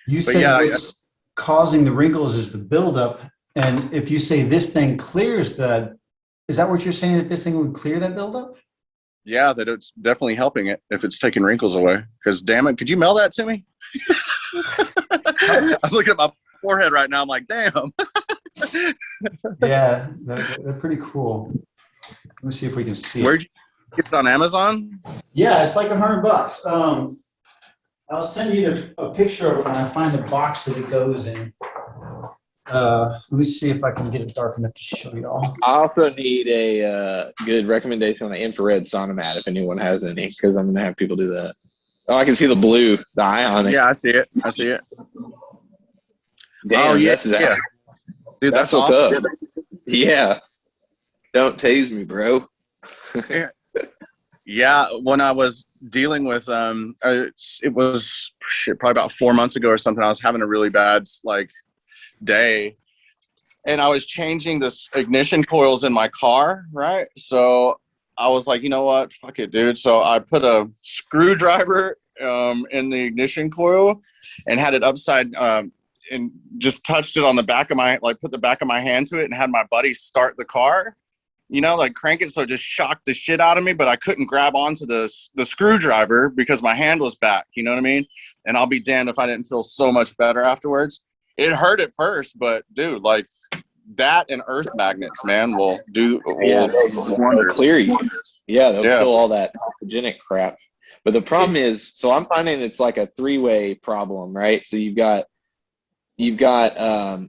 You said what's causing the wrinkles is the buildup, and if you say this thing clears that, is that what you're saying, that this thing would clear that buildup? Yeah, that it's definitely helping it if it's taking wrinkles away. Because damn it, could you mail that to me? I'm looking at my forehead right now. I'm like, damn. Yeah, they're pretty cool. Let me see if we can see. Where'd you get it, on Amazon? Yeah, it's like $100. I'll send you a picture of it when I find the box that it goes in. Let me see if I can get it dark enough to show y'all. I also need a good recommendation on the infrared sauna mat if anyone has any, because I'm going to have people do that. Oh, I can see the blue, the ionic. Yeah, I see it. Damn, yeah. Dude, that's what's awesome. Up. Yeah. Don't tase me, bro. Yeah, when I was dealing with it was probably about 4 months ago or something. I was having a really bad day, and I was changing the ignition coils in my car, right? So I was like, you know what, fuck it, dude. So I put a screwdriver in the ignition coil and had it upside and just touched it on the back of put the back of my hand to it and had my buddy start the car, crank it. So it just shocked the shit out of me, but I couldn't grab onto the screwdriver because my hand was back, you know what I mean? And I'll be damned if I didn't feel so much better afterwards. It hurt at first, but dude, like that and earth magnets, man, will they'll clear you. Yeah, they'll kill all that pathogenic crap. But the problem is, so I'm finding it's like a three-way problem, right? So you've got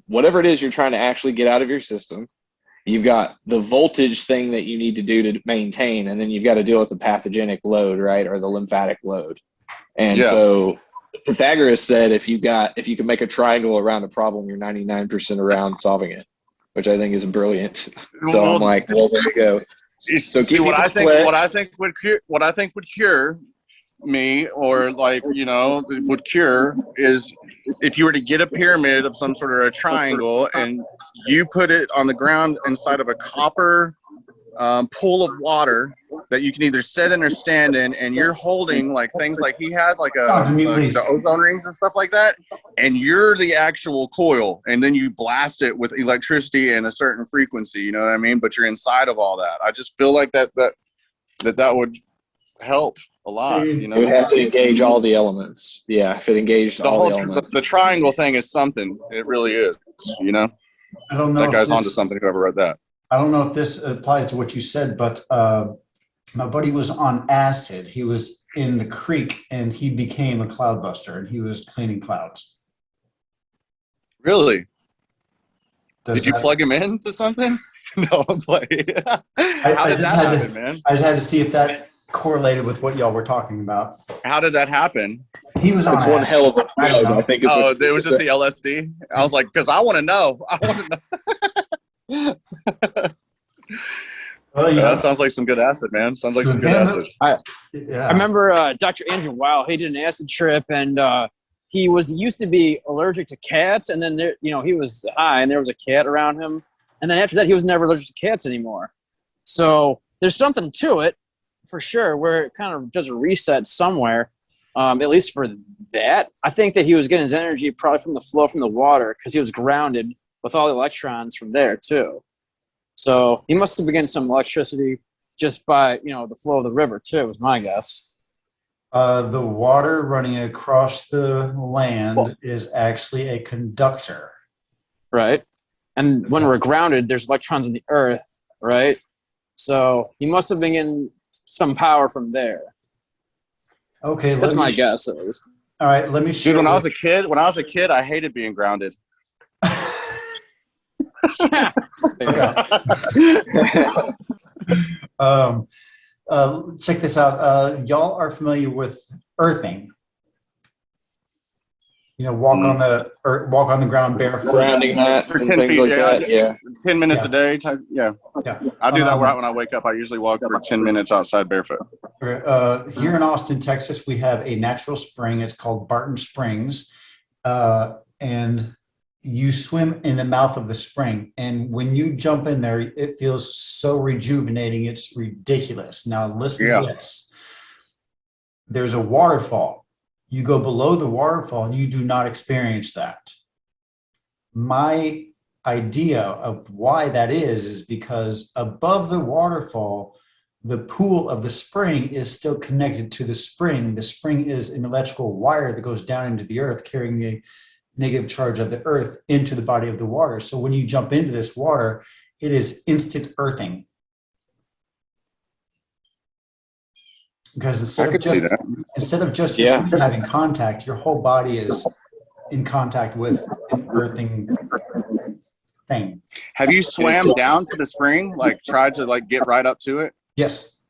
whatever it is you're trying to actually get out of your system. You've got the voltage thing that you need to do to maintain, and then you've got to deal with the pathogenic load, right, or the lymphatic load. And so Pythagoras said if you can make a triangle around a problem, you're 99% around solving it, which I think is brilliant. So I'm like, well, there you go. So what I think would cure me, or would cure, is if you were to get a pyramid of some sort of a triangle and you put it on the ground inside of a copper pool of water that you can either sit in or stand in, and you're holding like things like he had, like the ozone rings and stuff like that, and you're the actual coil, and then you blast it with electricity and a certain frequency, you know what I mean? But you're inside of all that. I just feel like that would help a lot. It would have to engage all the elements. Yeah, if it engaged all the elements. The triangle thing is something. It really is. I don't know. That guy's onto something. Whoever wrote that. I don't know if this applies to what you said, but My buddy was on acid. He was in the creek and he became a cloud buster and he was cleaning clouds. Really? Does Did you that- plug him into something? No, I'm playing. How I did just that had happen, to, man? I just had to see if that correlated with what y'all were talking about. How did that happen? He was on It's one acid. hell of a I don't drug, know. I think. Is Oh, what it was just the LSD. I was like, because I want to know. I want to know. Well, you Yeah, know, that sounds like some good acid, man. Sounds like to some good him, acid. yeah. I remember Dr. Andrew Weil. He did an acid trip, and he used to be allergic to cats. And then he was high, and there was a cat around him. And then after that, he was never allergic to cats anymore. So there's something to it, for sure, where it kind of does a reset somewhere. At least for that, I think that he was getting his energy probably from the flow from the water because he was grounded with all the electrons from there too. So he must have been getting some electricity just by the flow of the river too, was my guess. The water running across the land is actually a conductor. Right. And when we're grounded, there's electrons in the earth, right? So he must have been getting some power from there. Okay, That's my guess, at least. All right, let me show Dude, when you. I was a kid, I hated being grounded. Fair enough. Check this out. Y'all are familiar with earthing. Walk on the ground barefoot. grounding hats For and 10 things feet, like yeah. that. Yeah. 10 minutes Yeah. a day. Yeah. Yeah. I do that right when I wake up. I usually walk for 10 minutes outside barefoot. Here in Austin, Texas, we have a natural spring. It's called Barton Springs. And you swim in the mouth of the spring. And when you jump in there, it feels so rejuvenating. It's ridiculous. Now, listen to this. There's a waterfall. You go below the waterfall and you do not experience that. My idea of why that is because above the waterfall, the pool of the spring is still connected to the spring. The spring is an electrical wire that goes down into the earth, carrying the negative charge of the earth into the body of the water. So when you jump into this water, it is instant earthing. Because instead of just your feet having contact, your whole body is in contact with an earthing thing. Have you swam down to the spring? Like tried to get right up to it? Yes.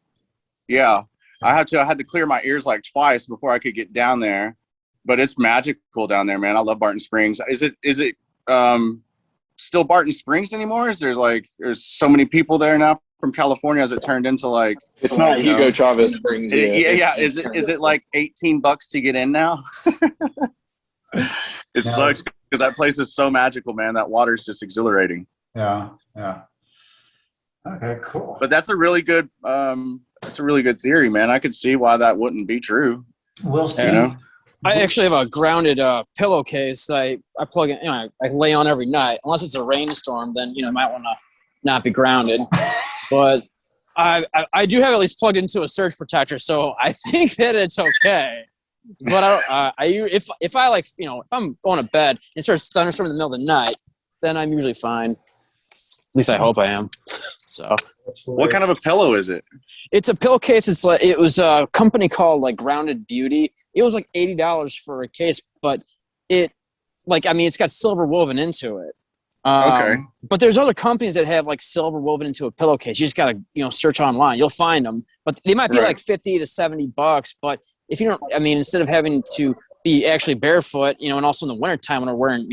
Yeah. I had to clear my ears like twice before I could get down there. But it's magical down there, man. I love Barton Springs. Is it still Barton Springs anymore? Is there's so many people there now from California? Has it turned into it's not Hugo Chavez Springs yet. Yeah. Is it like $18 to get in now? It sucks because that place is so magical, man. That water's just exhilarating. Yeah. Okay, cool. But that's a really good theory, man. I could see why that wouldn't be true. We'll see. You know? I actually have a grounded pillowcase that I plug in. I lay on every night. Unless it's a rainstorm, then I might want to not be grounded. But I do have at least plugged into a surge protector, so I think that it's okay. But if I'm going to bed and it starts thunderstorming in the middle of the night, then I'm usually fine. At least I hope I am. So, what kind of a pillow is it? It's a pillowcase. It was a company called Grounded Beauty. It was like $80 for a case, but it's got silver woven into it. Okay. But there's other companies that have silver woven into a pillowcase. You just gotta search online. You'll find them, but they might be like $50 to $70. But if you don't, instead of having to be actually barefoot, and also in the wintertime when we're wearing,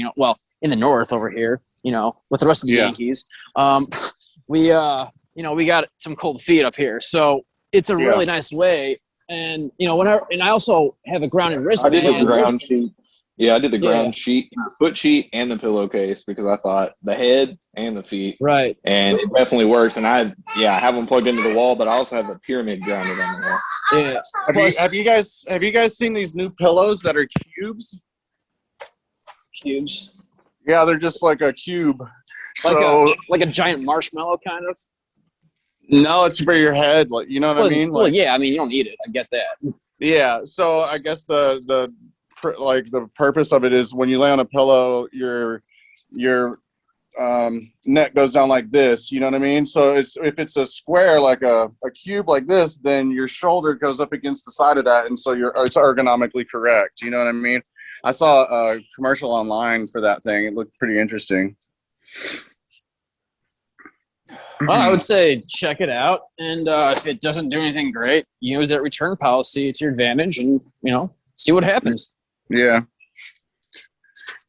in the north over here, with the rest of the Yankees, we got some cold feet up here. So it's a really nice way. And, I also have a grounded wristband. I did the ground sheets. Yeah, I did the ground sheet, foot sheet, and the pillowcase because I thought the head and the feet. Right. And it definitely works. And I have them plugged into the wall, but I also have the pyramid grounded on the wall. Yeah. Have you guys seen these new pillows that are cubes? Cubes. Yeah, they're just like a cube. Like a giant marshmallow kind of. No, it's for your head. You know what I mean? You don't eat it. I get that. Yeah. So I guess the purpose of it is when you lay on a pillow, your neck goes down like this. You know what I mean? So if it's a square, like a cube like this, then your shoulder goes up against the side of that, and so it's ergonomically correct. You know what I mean? I saw a commercial online for that thing. It looked pretty interesting. Well, I would say check it out, and if it doesn't do anything great, use that return policy to your advantage, and see what happens. Yeah.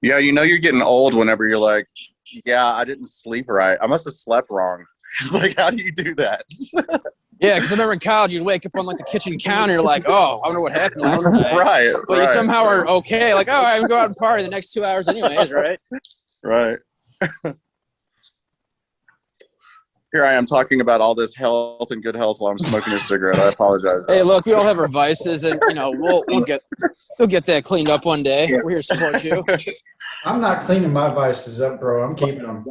Yeah, you're getting old whenever you're like, yeah, I didn't sleep right. I must have slept wrong. It's like, how do you do that? Yeah, because I remember in college, you'd wake up on like the kitchen counter, like, oh, I wonder what happened last night. Right. But you somehow are okay, like, oh, I can go out and party the next 2 hours anyways, right? Right. Here I am talking about all this health and good health while I'm smoking a cigarette. I apologize. Hey, look, we all have our vices, and we'll get that cleaned up one day. We're here to support you. I'm not cleaning my vices up, bro. I'm keeping them.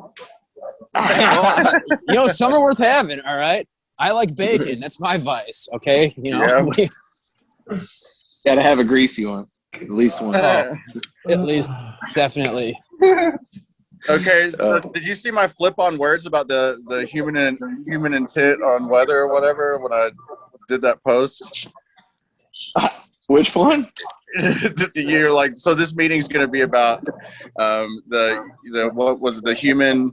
Well, some are worth having. All right, I like bacon. That's my vice. Okay, Yeah. Gotta have a greasy one, at least one. At least, definitely. Okay, so did you see my flip on words about the human intent on weather or whatever when I did that post? Which one? You're like, so this meeting's going to be about the what was the human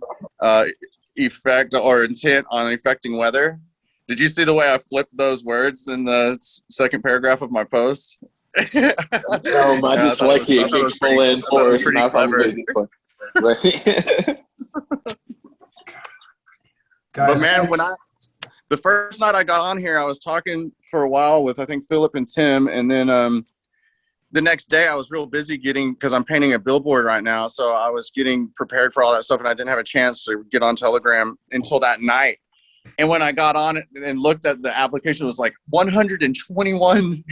effect or intent on affecting weather? Did you see the way I flipped those words in the second paragraph of my post? Oh, my dyslexia kicks full in for us. Pretty clever. But man, the first night I got on here, I was talking for a while with I think Philip and Tim, and then the next day I was real busy because I'm painting a billboard right now, so I was getting prepared for all that stuff, and I didn't have a chance to get on Telegram until that night. And when I got on it and looked at the application, it was like 121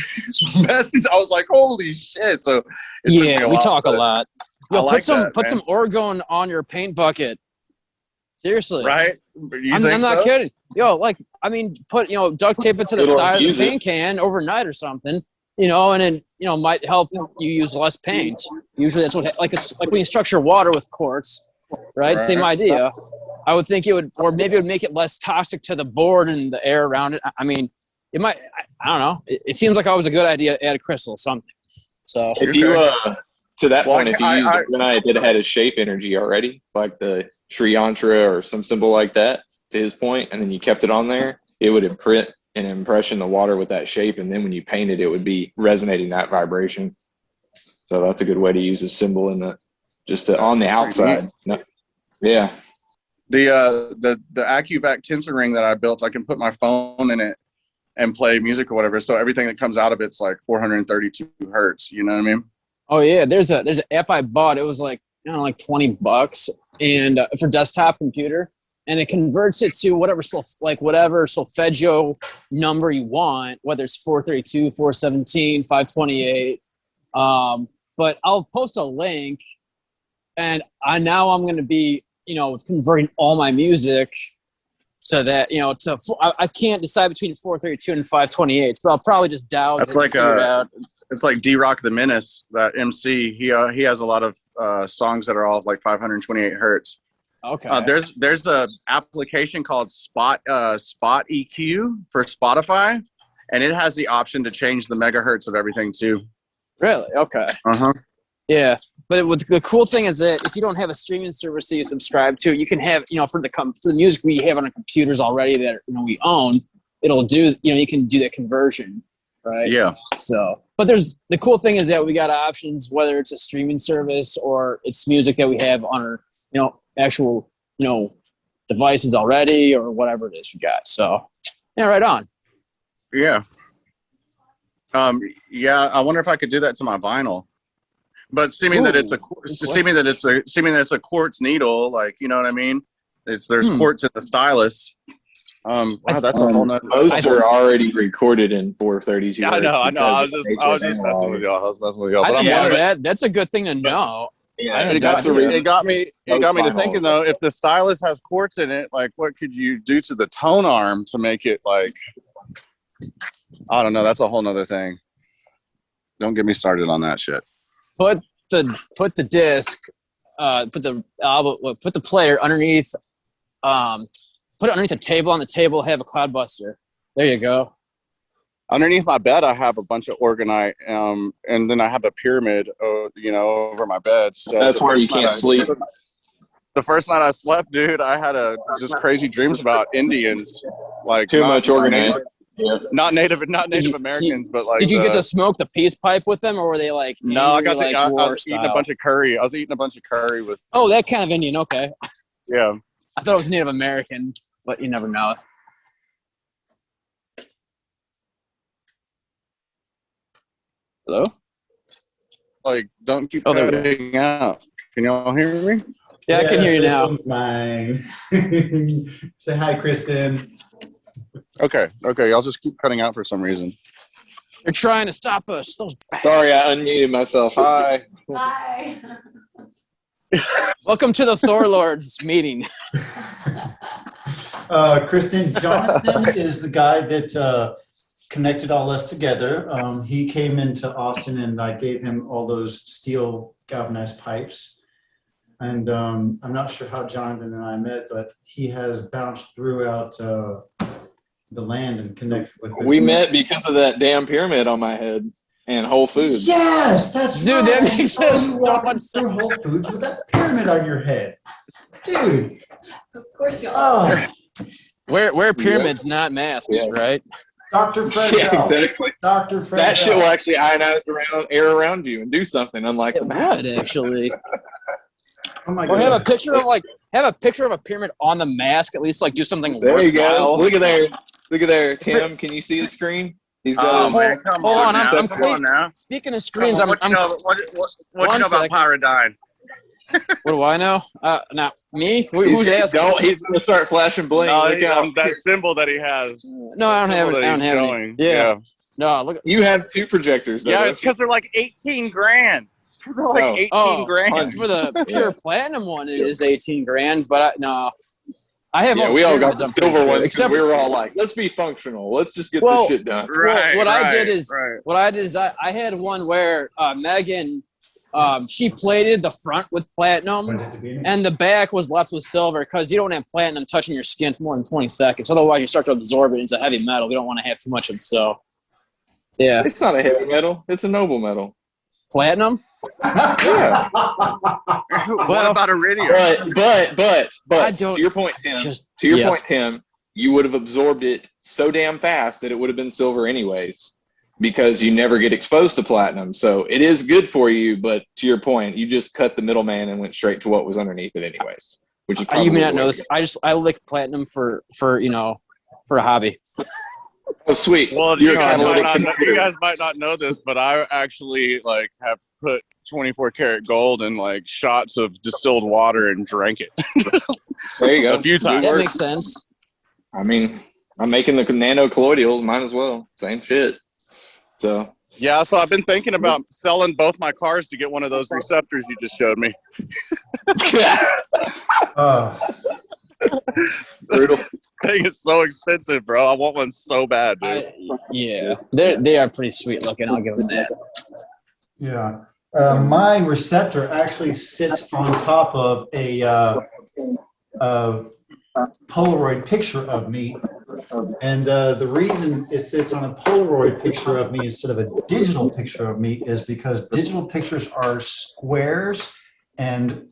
messages. I was like, holy shit. So yeah, we talk a lot. Yo, put some Orgone on your paint bucket. Seriously. Right? I'm not kidding. Yo, put duct tape it to the side of the paint can overnight or something, and then might help you use less paint. Usually that's what like when you structure water with quartz, right? Same idea. I would think it would, or maybe it would make it less toxic to the board and the air around it. I mean, it might. I don't know. It seems like it was a good idea to add a crystal or something. So if you to that point, if you used Orgonite that had a shape energy already, like the Sri Yantra or some symbol like that, to his point, and then you kept it on there, it would imprint an impression the water with that shape, and then when you paint it, it would be resonating that vibration. So that's a good way to use a symbol in on the outside. No, yeah. The AccuVac tensor ring that I built, I can put my phone in it and play music or whatever. So everything that comes out of it's like 432 hertz. You know what I mean? Oh yeah, there's an app I bought. It was like like $20, and for desktop computer, and it converts it to whatever solfeggio number you want, whether it's 432, 417, 528. But I'll post a link, and I'm going to be converting all my music to that, I can't decide between 432 and 528, but I'll probably just douse That's it like and figure it out. It's like D-Rock the Menace, that MC. He has a lot of songs that are all like 528 hertz. Okay. There's a application called Spot EQ for Spotify, and it has the option to change the megahertz of everything too. Really? Okay. Uh-huh. Yeah, but the cool thing is that if you don't have a streaming service that you subscribe to, you can have for the music we have on our computers already that we own, it'll do you can do that conversion, right? Yeah. So, but the cool thing is that we got options whether it's a streaming service or it's music that we have on our actual devices already or whatever it is we got. So, yeah, right on. Yeah. Yeah. I wonder if I could do that to my vinyl. But seeming that it's a quartz needle, like you know what I mean. There's quartz in the stylus. Wow, that's a whole nother. Most are already recorded in 432. Yeah, I know. I was just messing with y'all. I didn't know that. That's a good thing to know. Yeah, it got me to thinking though. If the stylus has quartz in it, like what could you do to the tone arm to make it like? I don't know. That's a whole nother thing. Don't get me started on that shit. Put the disc put the player underneath, put it underneath a table. On the table, have a cloudbuster. There you go. Underneath my bed, I have a bunch of Orgonite, and then I have a pyramid, over my bed. So That's where you can't sleep. The first night I slept, dude, I had just crazy dreams about Indians, like Too much Orgonite. Yeah. not Native Americans, but like. Did you get to smoke the peace pipe with them, or were they like? No, I got angry, to. like, I was eating a bunch of curry. I was eating a bunch of curry with. Oh, that kind of Indian. Okay. Yeah. I thought it was Native American, but you never know. Hello? Like, don't keep there we go. cutting out. Can y'all hear me? Yeah, I can hear you now. This one's mine. Say hi, Kristen. Okay. Y'all just keep cutting out for some reason. They're trying to stop us. Those Sorry, I unmuted myself. Hi. Bye. Welcome to the Thor Lords meeting. Kristen, Jonathan is the guy that connected all us together. He came into Austin and I gave him all those steel galvanized pipes. And I'm not sure how Jonathan and I met, but he has bounced throughout the land and connected with it. We met because of that damn pyramid on my head and Whole Foods. Yes, that's Dude, right. that makes So so much through Whole Foods with that pyramid on your head. Dude. Of course you are. Oh, Wear pyramids, not masks, Yeah. right? Dr. Fred Yeah, Bell. exactly. Dr. Fred That shit Bell. will actually ionize air around you and do something, unlike It the mask. would actually. Oh my Or God. have a picture of a pyramid on the mask. At least like do something There you go. worthwhile. Look at there, Tim. Can you see his screen? He's got Oh his, man, come hold on, on now. I'm Come on now. Speaking of screens, What you know One about second. Pyrodyne? what do I know? Now me? Who's asking? He's gonna start flashing bling. No, Look out. that symbol that he has. No, I don't have it. Symbol that I don't he's have it. showing. Yeah. No, look. You have two projectors, though. Yeah, don't it's because they're like 18 grand. Because they're like Oh. 18 grand. For the pure platinum one, it is 18 grand. But I have. Yeah, all we all got pyramids, the I'm pretty silver sure, ones except because we were all like, let's be functional. Let's just get Well, this shit done. Right. what I did right. is I had one where Megan, she plated the front with platinum. And the back was left with silver because you don't have platinum touching your skin for more than 20 seconds. Otherwise, you start to absorb it. It's a heavy metal. We don't want to have too much of it. So, yeah. It's not a heavy metal. It's a noble metal. Platinum? Yeah. What about iridium? But I to don't- your point, Tim. Just- To your yes. point, Tim, you would have absorbed it so damn fast that it would have been silver anyways, because you never get exposed to platinum. So it is good for you, but to your point, you just cut the middleman and went straight to what was underneath it anyways. Which is probably You may the not way know to this. go. I lick platinum for a hobby. Oh, sweet. Well, You're you guys, catalytic might not know this, but I actually have put 24 karat gold in shots of distilled water and drank it There you go. a few times. That makes sense. I mean, I'm making the nano colloidal, might as well. Same shit. So Yeah, so I've been thinking about selling both my cars to get one of those receptors you just showed me. brutal. Thing is so expensive, bro. I want one so bad, dude. Yeah. They are pretty sweet looking. I'll give them that. Yeah. My receptor actually sits on top of a Polaroid picture of me. And the reason it sits on a Polaroid picture of me instead of a digital picture of me is because digital pictures are squares and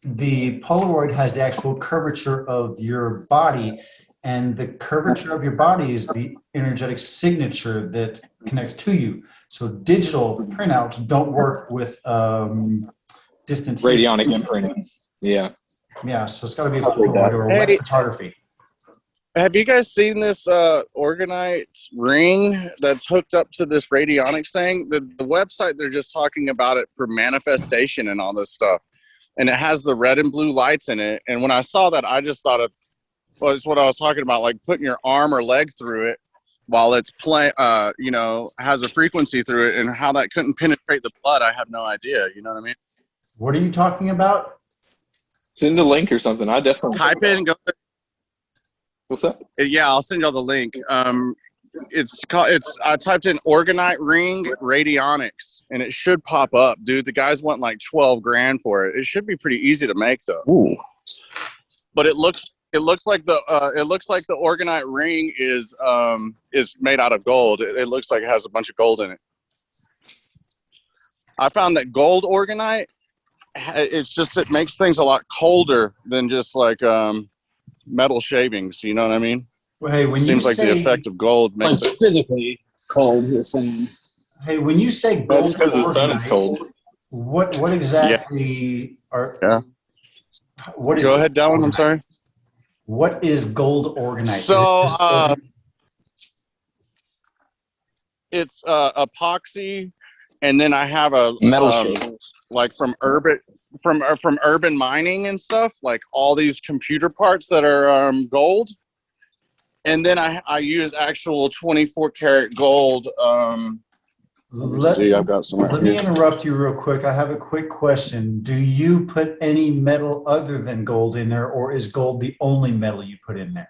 the Polaroid has the actual curvature of your body. And the curvature of your body is the energetic signature that connects to you. So digital printouts don't work with distant Radionic imprinting. Yeah. Yeah, so it's got to be a Polaroid or a wet photography. Have you guys seen this Orgonite ring that's hooked up to this radionics thing? The website, they're just talking about it for manifestation and all this stuff. And it has the red and blue lights in it. And when I saw that, I just thought it's what I was talking about, like putting your arm or leg through it while it's has a frequency through it, and how that couldn't penetrate the blood. I have no idea. You know what I mean? What are you talking about? Send a link or something. I definitely Type in, go. What's up? Yeah, I'll send y'all the link. I typed in Orgonite ring radionics and it should pop up, dude. The guys want like 12 grand for it. It should be pretty easy to make though. Ooh. But it looks like the Orgonite ring is made out of gold. It looks like it has a bunch of gold in it. I found that gold Orgonite, it makes things a lot colder than just like metal shavings. You know what I mean? Well, hey, when Seems you like say, the effect of gold Like makes it. physically cold, you're saying. hey, when you say Well, gold it's because the sun is Orgonite, cold. what exactly are? Yeah. What is Go gold ahead, Dallin. I'm Orgonite? sorry. What is gold Orgonite? Is it So just it's epoxy, and then I have a Metal shavings. like from urban mining and stuff, like all these computer parts that are gold. And then I use actual 24 karat gold. Let me see, I've got some right Let me here. interrupt you real quick. I have a quick question. Do you put any metal other than gold in there, or is gold the only metal you put in there?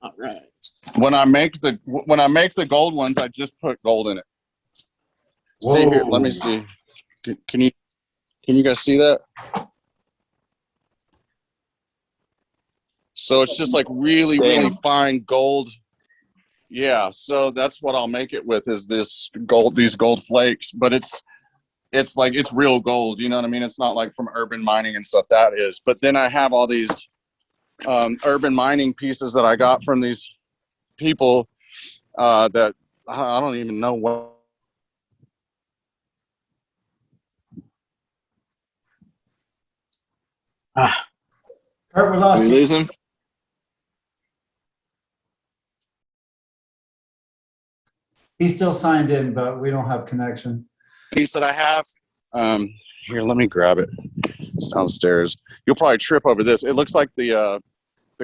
All right. When I make the gold ones, I just put gold in it. See here, let me see. Can you guys see that? So it's just like really fine gold. Yeah, so that's what I'll make it with is these gold flakes, but it's real gold, you know what I mean? It's not like from urban mining and stuff, that is. But then I have all these urban mining pieces that I got from these people that I don't even know what. Kurt, we Did lost we you. lose him? He's still signed in, but we don't have connection. Piece that I have. Here, let me grab it. It's downstairs. You'll probably trip over this. It looks like it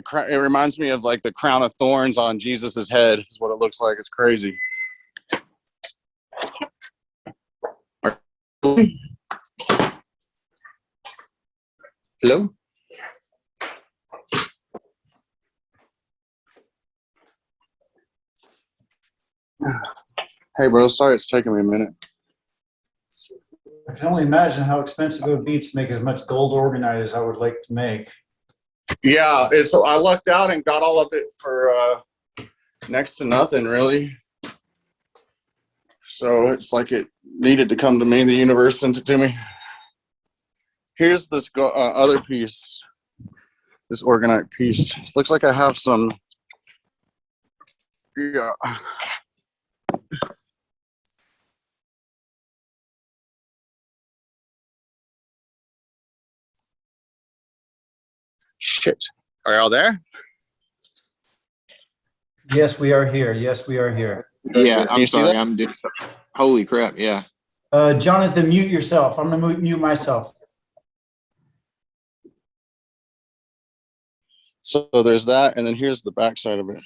reminds me of like the crown of thorns on Jesus's head is what it looks like. It's crazy. Hello? Hey, bro. Sorry it's taking me a minute. I can only imagine how expensive it would be to make as much gold Orgonite as I would like to make. Yeah, I lucked out and got all of it for next to nothing, really. So it's like it needed to come to me. The universe sent it to me. Here's this other piece, this Orgonite piece. Looks like I have some. Yeah. Shit. Are y'all there? Yes, we are here. Yes, we are here. Yeah, Can I'm you see sorry. that? I'm just, holy crap. Yeah. Jonathan, mute yourself. I'm going to mute myself. So there's that, and then here's the backside of it.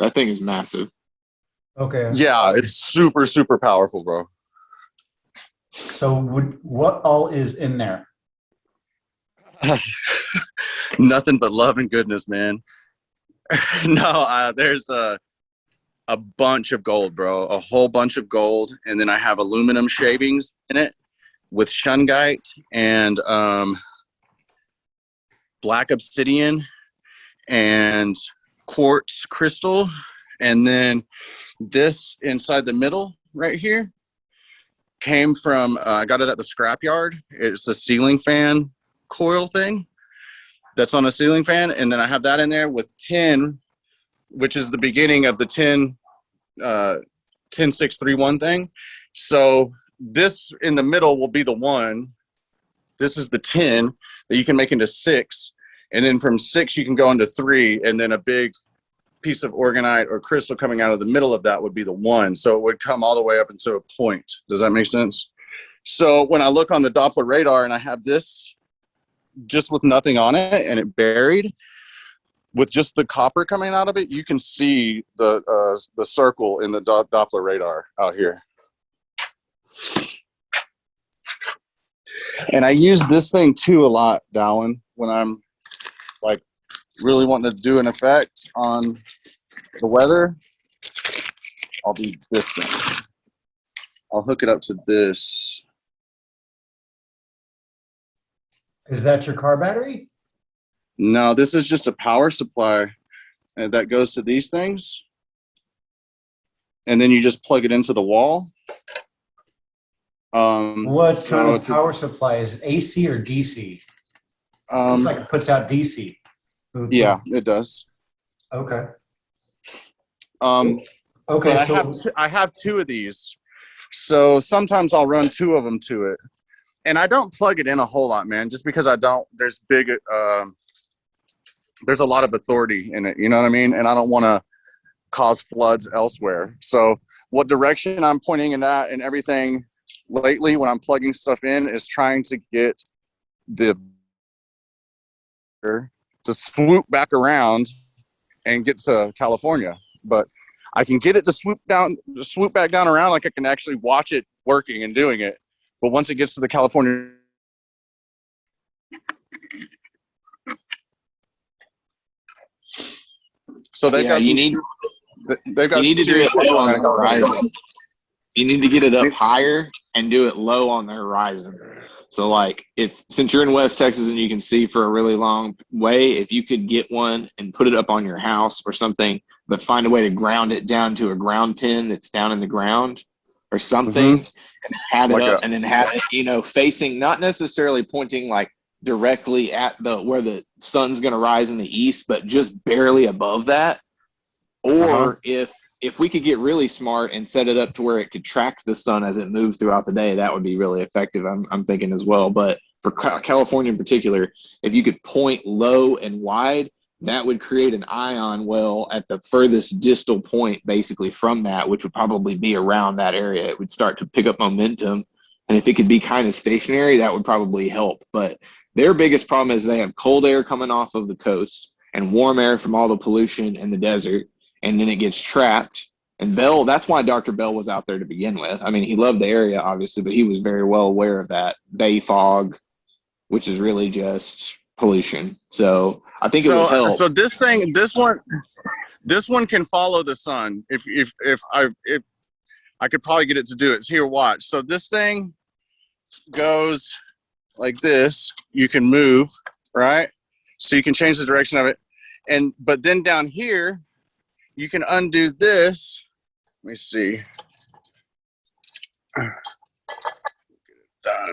That thing is massive. Okay. Yeah, it's super, super powerful, bro. So what all is in there? Nothing but love and goodness, man. No, there's a bunch of gold, bro. A whole bunch of gold, and then I have aluminum shavings in it with shungite and black obsidian and quartz crystal, and then this inside the middle right here came from I got it at the scrapyard. It's a ceiling fan coil thing that's on a ceiling fan, and then I have that in there with tin, which is the beginning of the 10631 thing. So this in the middle will be the 1. This is the 10 that you can make into 6, and then from 6 you can go into 3, and then a big piece of Orgonite or crystal coming out of the middle of that would be the 1. So it would come all the way up into a point. Does that make sense? So when I look on the Doppler radar and I have this just with nothing on it and it buried with just the copper coming out of it, you can see the circle in the Doppler radar out here. And I use this thing too a lot, Dallin, when I'm like really wanting to do an effect on the weather. I'll do this thing. I'll hook it up to this. Is that your car battery? No, this is just a power supply that goes to these things. And then you just plug it into the wall. What kind of power supply is it, AC or DC? Looks like it puts out DC. Yeah, it does. Okay. Okay, Okay, I have two of these. So sometimes I'll run two of them to it. And I don't plug it in a whole lot, man, just because there's a lot of authority in it, you know what I mean? And I don't want to cause floods elsewhere. So what direction I'm pointing in that and everything lately when I'm plugging stuff in is trying to get the to swoop back around and get to California. But I can get it to swoop back down around, like I can actually watch it working and doing it. But once it gets to the California, so they've got you need to do it low on the horizon. You need to get it up higher and do it low on the horizon. So like since you're in West Texas and you can see for a really long way, if you could get one and put it up on your house or something, but find a way to ground it down to a ground pin that's down in the ground or something, and have it up and then have it, facing, not necessarily pointing like directly at where the sun's going to rise in the east, but just barely above that. Or if we could get really smart and set it up to where it could track the sun as it moves throughout the day, that would be really effective, I'm thinking as well. But for California in particular, if you could point low and wide, that would create an ion well at the furthest distal point basically from that, which would probably be around that area. It would start to pick up momentum. And if it could be kind of stationary, that would probably help. But their biggest problem is they have cold air coming off of the coast and warm air from all the pollution in the desert. And then it gets trapped. And Bell, that's why Dr. Bell was out there to begin with. I mean, he loved the area, obviously, but he was very well aware of that bay fog, which is really just pollution. So I think it would help. So this one can follow the sun. If I could probably get it to do it. So here, watch. So this thing goes like this. You can move, right? So you can change the direction of it. But then down here, you can undo this. Let me see.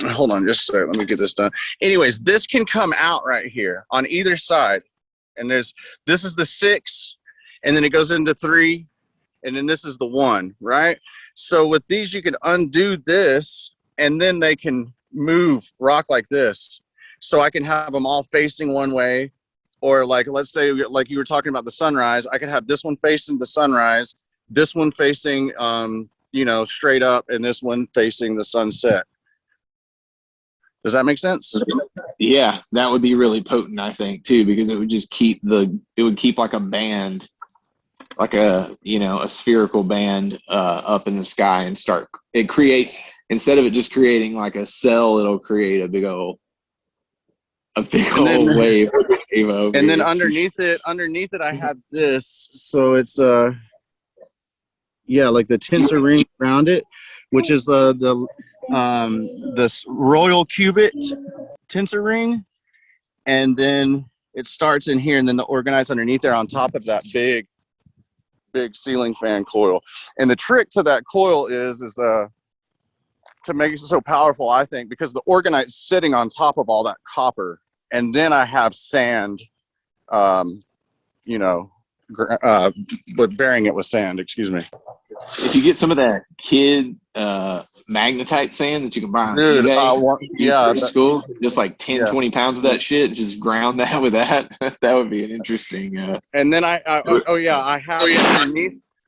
Hold on just a second. Let me get this done. Anyways, this can come out right here on either side. And this is the 6, and then it goes into 3, and then this is the 1, right? So with these, you can undo this, and then they can rock like this. So I can have them all facing one way. Or like, let's say, like you were talking about the sunrise, I could have this one facing the sunrise, this one facing, straight up, and this one facing the sunset. Does that make sense? Yeah, that would be really potent, I think, too, because it would just keep like a band, like a spherical band up in the sky and it creates, instead of it just creating like a cell, it'll create a big old wave. And then underneath it, I have this. So it's like the tensor ring around it, which is this royal cubit tensor ring, and then it starts in here, and then the Orgonite's underneath there on top of that big ceiling fan coil. And the trick to that coil is to make it so powerful, I think, because the Orgonite's sitting on top of all that copper. And then I have sand, but burying it with sand, excuse me. If you get some of that kid magnetite sand that you can buy on eBay, school, just like 10-20 pounds of that shit, just ground that with that. That would be an interesting. And then I have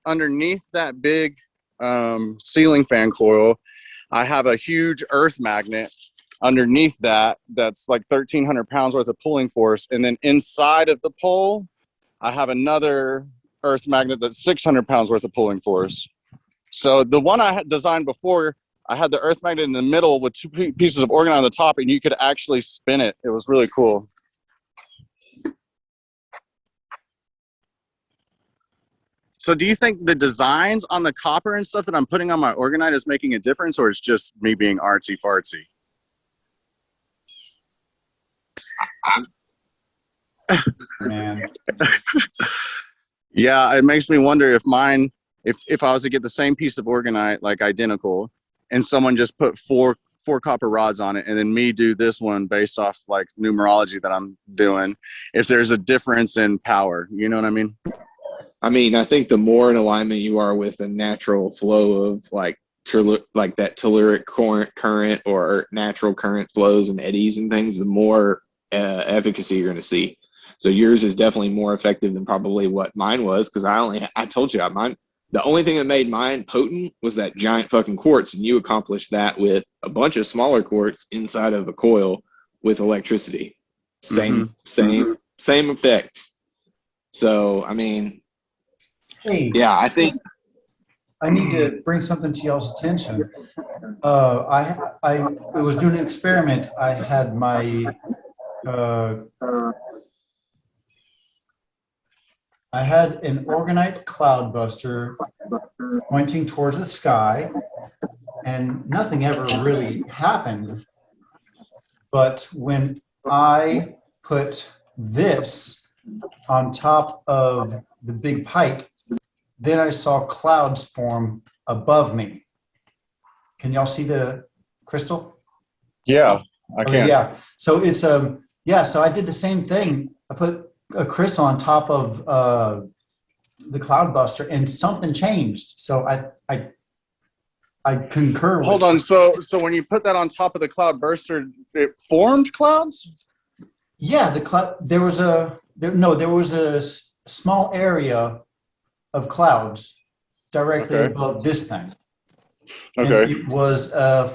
underneath that big ceiling fan coil, I have a huge earth magnet underneath that's like 1,300 pounds worth of pulling force. And then inside of the pole, I have another earth magnet that's 600 pounds worth of pulling force. So the one I had designed before, I had the earth magnet in the middle with two pieces of Orgonite on the top, and you could actually spin it. It was really cool. So do you think the designs on the copper and stuff that I'm putting on my Orgonite is making a difference, or it's just me being artsy fartsy? Man. Yeah, it makes me wonder if mine, if I was to get the same piece of Orgonite, like identical, and someone just put four copper rods on it, and then me do this one based off like numerology that I'm doing, if there's a difference in power, you know what I mean? I mean, I think the more in alignment you are with a natural flow of like that telluric current or natural current flows and eddies and things, the more efficacy you're going to see. So yours is definitely more effective than probably what mine was, because I told you mine. The only thing that made mine potent was that giant fucking quartz, and you accomplished that with a bunch of smaller quartz inside of a coil with electricity. Same effect. So I mean, Hey, yeah, I think I need to bring something to y'all's attention. I was doing an experiment. I had my I had an Orgonite cloudbuster pointing towards the sky, and nothing ever really happened. But when I put this on top of the big pipe, then I saw clouds form above me. Can y'all see the crystal? Yeah, I can. Yeah. So it's so I did the same thing. I put a crystal on top of the cloudbuster, and something changed. So I concur. Hold on. So when you put that on top of the cloudbuster, it formed clouds? Yeah, the cloud. There was a small area of clouds directly above this thing. Okay. And it was a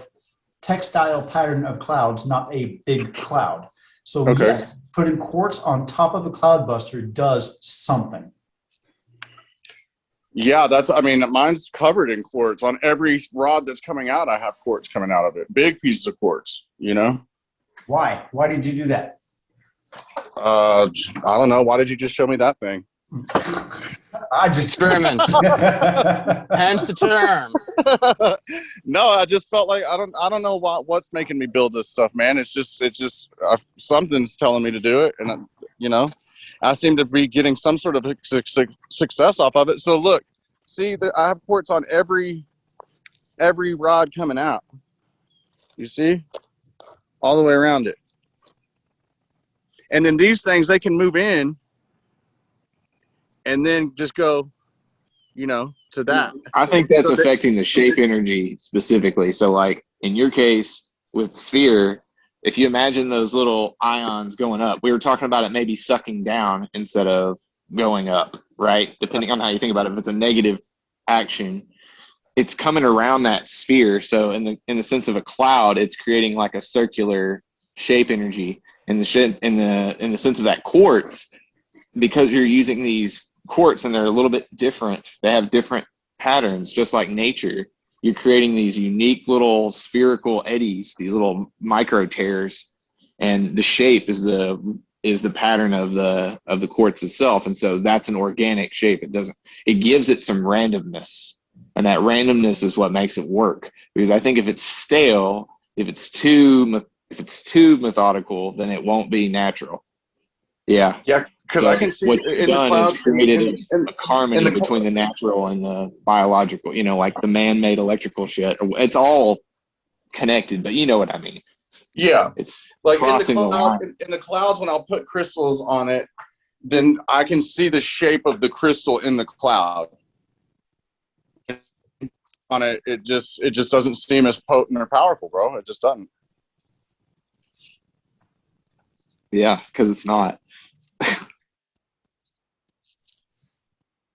textile pattern of clouds, not a big cloud. So yes, putting quartz on top of the cloudbuster does something. Yeah, I mean, mine's covered in quartz. On every rod that's coming out, I have quartz coming out of it. Big pieces of quartz, you know? Why? Why did you do that? I don't know. Why did you just show me that thing? I just Experiment. Hence the term. No, I just felt like I don't know what's making me build this stuff, man. It's just something's telling me to do it, and you know, I seem to be getting some sort of success off of it. So look, see, I have quartz on every rod coming out. You see, all the way around it, and then these things, they can move in and then just go, you know, to that. I think that's affecting the shape energy specifically. So like in your case with sphere, if you imagine those little ions going up, we were talking about it maybe sucking down instead of going up, right? Depending on how you think about it. If it's a negative action, it's coming around that sphere. So in the sense of a cloud, it's creating like a circular shape energy. In the sense of that quartz, because you're using these quartz and they're a little bit different, they have different patterns, just like nature. You're creating these unique little spherical eddies, these little micro tears, and the shape is the pattern of the quartz itself. And so that's an organic shape. It gives it some randomness, and that randomness is what makes it work. Because I think if it's stale, if it's too methodical, then it won't be natural. Yeah. Because I can see what you've done is created a harmony between the natural and the biological, you know, like the man-made electrical shit. It's all connected, but you know what I mean. Yeah. It's like crossing the line. in the clouds, when I'll put crystals on it, then I can see the shape of the crystal in the cloud. On it, it just doesn't seem as potent or powerful, bro. It just doesn't. Yeah, because it's not.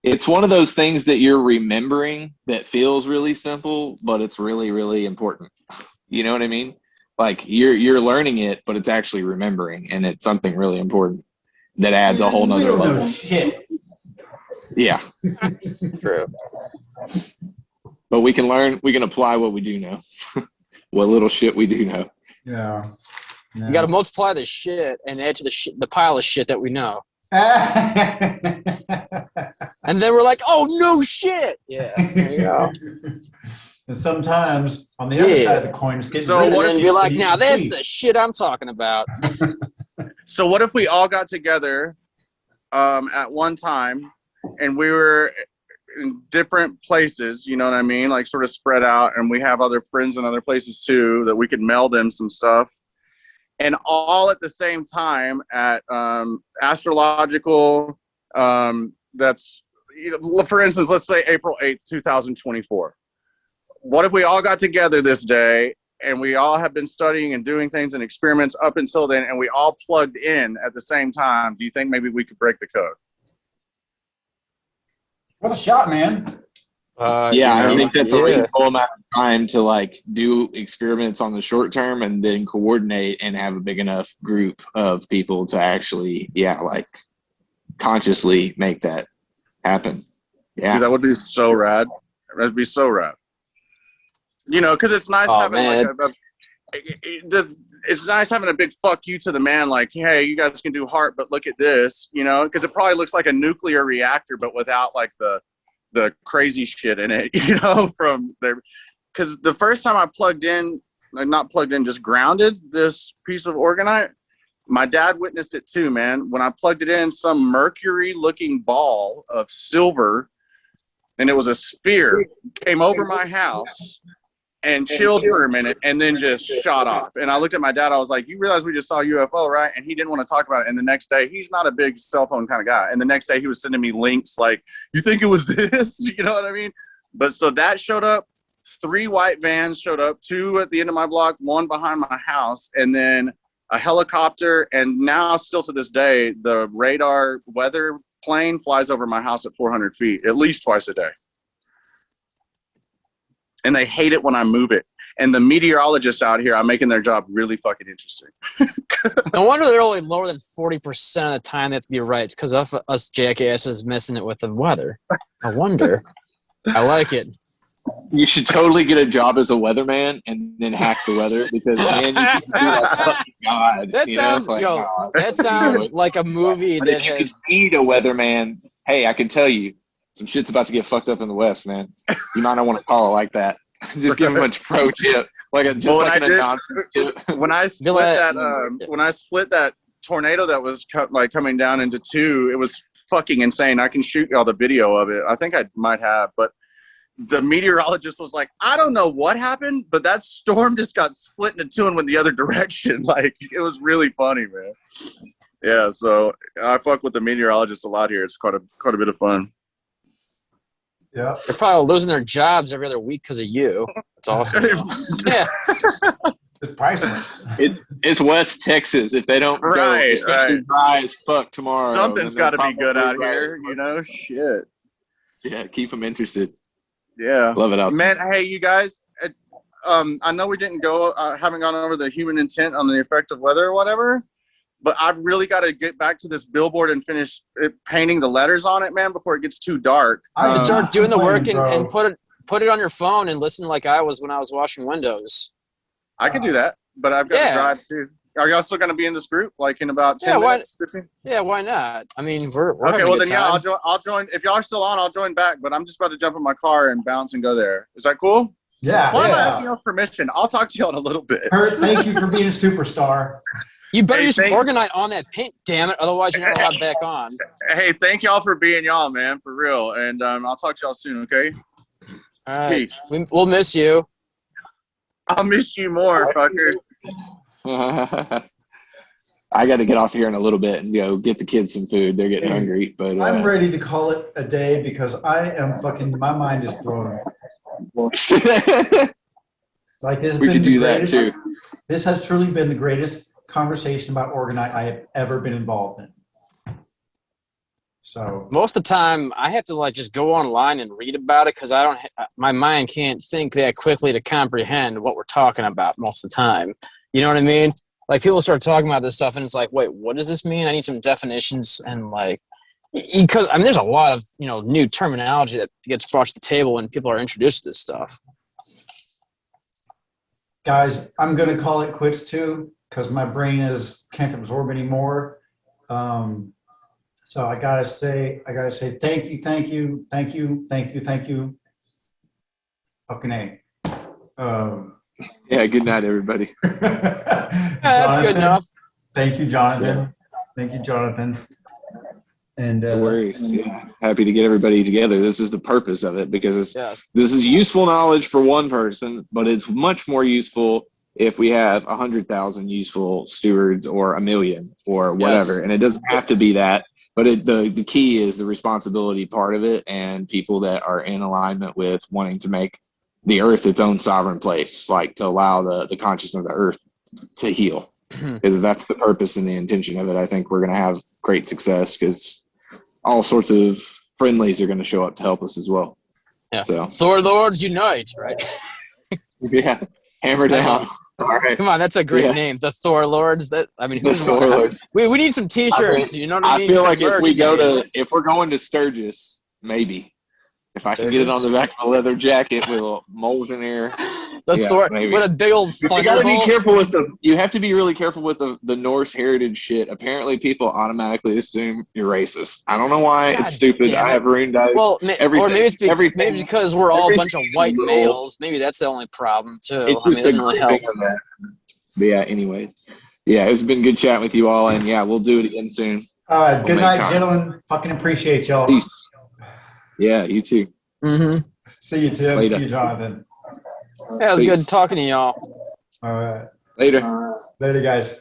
It's one of those things that you're remembering that feels really simple, but it's really, really important. You know what I mean? Like you're learning it, but it's actually remembering, and it's something really important that adds a whole nother level. Shit. Yeah. True. But we can apply what we do know. what little shit we do know. Yeah. You got to multiply the shit and add to the pile of shit that we know. And then we're like, oh, no shit. Yeah, there you go. And sometimes on the other side of the coin, it's getting So rid And of what then it be so like, you now can that's keep. the shit I'm talking about. So what if we all got together at one time and we were in different places, you know what I mean? Like sort of spread out, and we have other friends in other places too that we could mail them some stuff. And all at the same time at astrological, that's, for instance, let's say April 8th, 2024. What if we all got together this day and we all have been studying and doing things and experiments up until then, and we all plugged in at the same time? Do you think maybe we could break the code? What a shot, man. I think that's a reasonable amount of time to like do experiments on the short term and then coordinate and have a big enough group of people to actually, like consciously make that happen. Yeah. Dude, that would be so rad. That'd be so rad. You know, because it's nice having like it's nice having a big fuck you to the man, like, hey, you guys can do heart, but look at this, you know, because it probably looks like a nuclear reactor, but without like the crazy shit in it, you know, from there. Because the first time I plugged in, not plugged in, just grounded this piece of Orgonite, my dad witnessed it too, man. When I plugged it in, some mercury-looking ball of silver, and it was a spear, came over my house and chilled for a minute and then just shot off. And I looked at my dad, I was like, you realize we just saw a UFO, right? And he didn't want to talk about it. And the next day, he's not a big cell phone kind of guy. And the next day he was sending me links like, you think it was this? You know what I mean? But so that showed up. 3 white vans showed up, 2 at the end of my block, 1 behind my house, and then a helicopter. And now still to this day, the radar weather plane flies over my house at 400 feet, at least twice a day. And they hate it when I move it. And the meteorologists out here, I'm making their job really fucking interesting. No wonder they're only lower than 40% of the time they have to be right. It's because of us jackasses messing it with the weather. I wonder. I like it. You should totally get a job as a weatherman and then hack the weather, because man, you can do that fucking God. That sounds, that sounds like a movie But that if you has. can need a weatherman, hey, I can tell you, some shit's about to get fucked up in the West, man. You might not want to call it like that. Just give him a pro tip, like a anonymous tip. When I split that tornado that was coming down into 2, it was fucking insane. I can shoot y'all the video of it. I think I might have, but the meteorologist was like, I don't know what happened, but that storm just got split into 2 and went the other direction. Like, it was really funny, man. Yeah, so I fuck with the meteorologists a lot here. It's quite a bit of fun. Yeah. They're probably losing their jobs every other week because of you. That's awesome. Yeah. It's priceless. It's West Texas. If they don't go, it's going to be dry as fuck tomorrow. Something's got to be good out here, you know? Shit. Yeah, keep them interested. Yeah. Love it out there. Man, hey, you guys, I know we didn't haven't gone over the human intent on the effect of weather or whatever, but I've really got to get back to this billboard and finish painting the letters on it, man, before it gets too dark. Just start doing the work and put it on your phone and listen like I was when I was washing windows. I could do that, but I've got to drive too. Are y'all still going to be in this group, like in about 10 minutes? 15? Yeah, why not? I mean, we're okay. Well, then I'll join. If y'all are still on, I'll join back. But I'm just about to jump in my car and bounce and go there. Is that cool? Yeah. Why am I asking y'all's permission? I'll talk to y'all in a little bit. Kurt, thank you for being a superstar. You better use some Orgonite on that paint, damn it. Otherwise, you're not allowed back on. Hey, thank y'all for being y'all, man, for real. And I'll talk to y'all soon, okay? All right. Peace. We'll miss you. I'll miss you more, fucker. I got to get off here in a little bit and go get the kids some food. They're getting hungry. But I'm ready to call it a day because I am my mind is blown. Like this, we could do that too. This has truly been the greatest conversation about Orgonite I have ever been involved in. So most of the time, I have to just go online and read about it because my mind can't think that quickly to comprehend what we're talking about most of the time. You know what I mean? Like people start talking about this stuff and it's like, wait, what does this mean? I need some definitions and because there's a lot of new terminology that gets brought to the table when people are introduced to this stuff. Guys, I'm going to call it quits too because my brain can't absorb anymore. So I gotta say thank you. Fucking A. Yeah, good night, everybody. Yeah, that's good enough. Thank you, Jonathan. Thank you, Jonathan. And No worries. Yeah. Happy to get everybody together. This is the purpose of it because Yes. this is useful knowledge for one person, but it's much more useful if we have 100,000 useful stewards or 1,000,000 or whatever. Yes. And it doesn't have to be that, but the key is the responsibility part of it and people that are in alignment with wanting to make the earth its own sovereign place, like to allow the consciousness of the earth to heal. Because that's the purpose and the intention of it. I think we're going to have great success because all sorts of friendlies are going to show up to help us as well. Yeah. So Thor Lords Unite, right? yeah, hammer down. All right. Come on, that's a great Yeah. name. The Thor Lords. That I mean, The who's Thor Lords. We need some T-shirts. You know what I mean? I feel Some like if merch we go made. if we're going to Sturgis, maybe. If I can get it on the back of a leather jacket with a molten air. The Yeah, Thor maybe. with a big old You gotta be thunderbolt. careful with you have to be really careful with the Norse heritage shit. Apparently people automatically assume you're racist. I don't know why. God It's stupid. damn I it. have ruined Well, everything. or maybe it's everything, maybe because we're all a bunch of everything white is males. Maybe that's the only problem too. It's I mean, just it doesn't a really help. grouping of that. But yeah, anyways. Yeah, it's been good chatting with you all, and yeah, we'll do it again soon. all right, good We'll night, make time. gentlemen. Fucking appreciate y'all. Peace. Yeah, you too. Mm-hmm. See you, Tim. Later. See you, Jonathan. Yeah, it was good Peace. talking to y'all. All right. Later. Later, guys.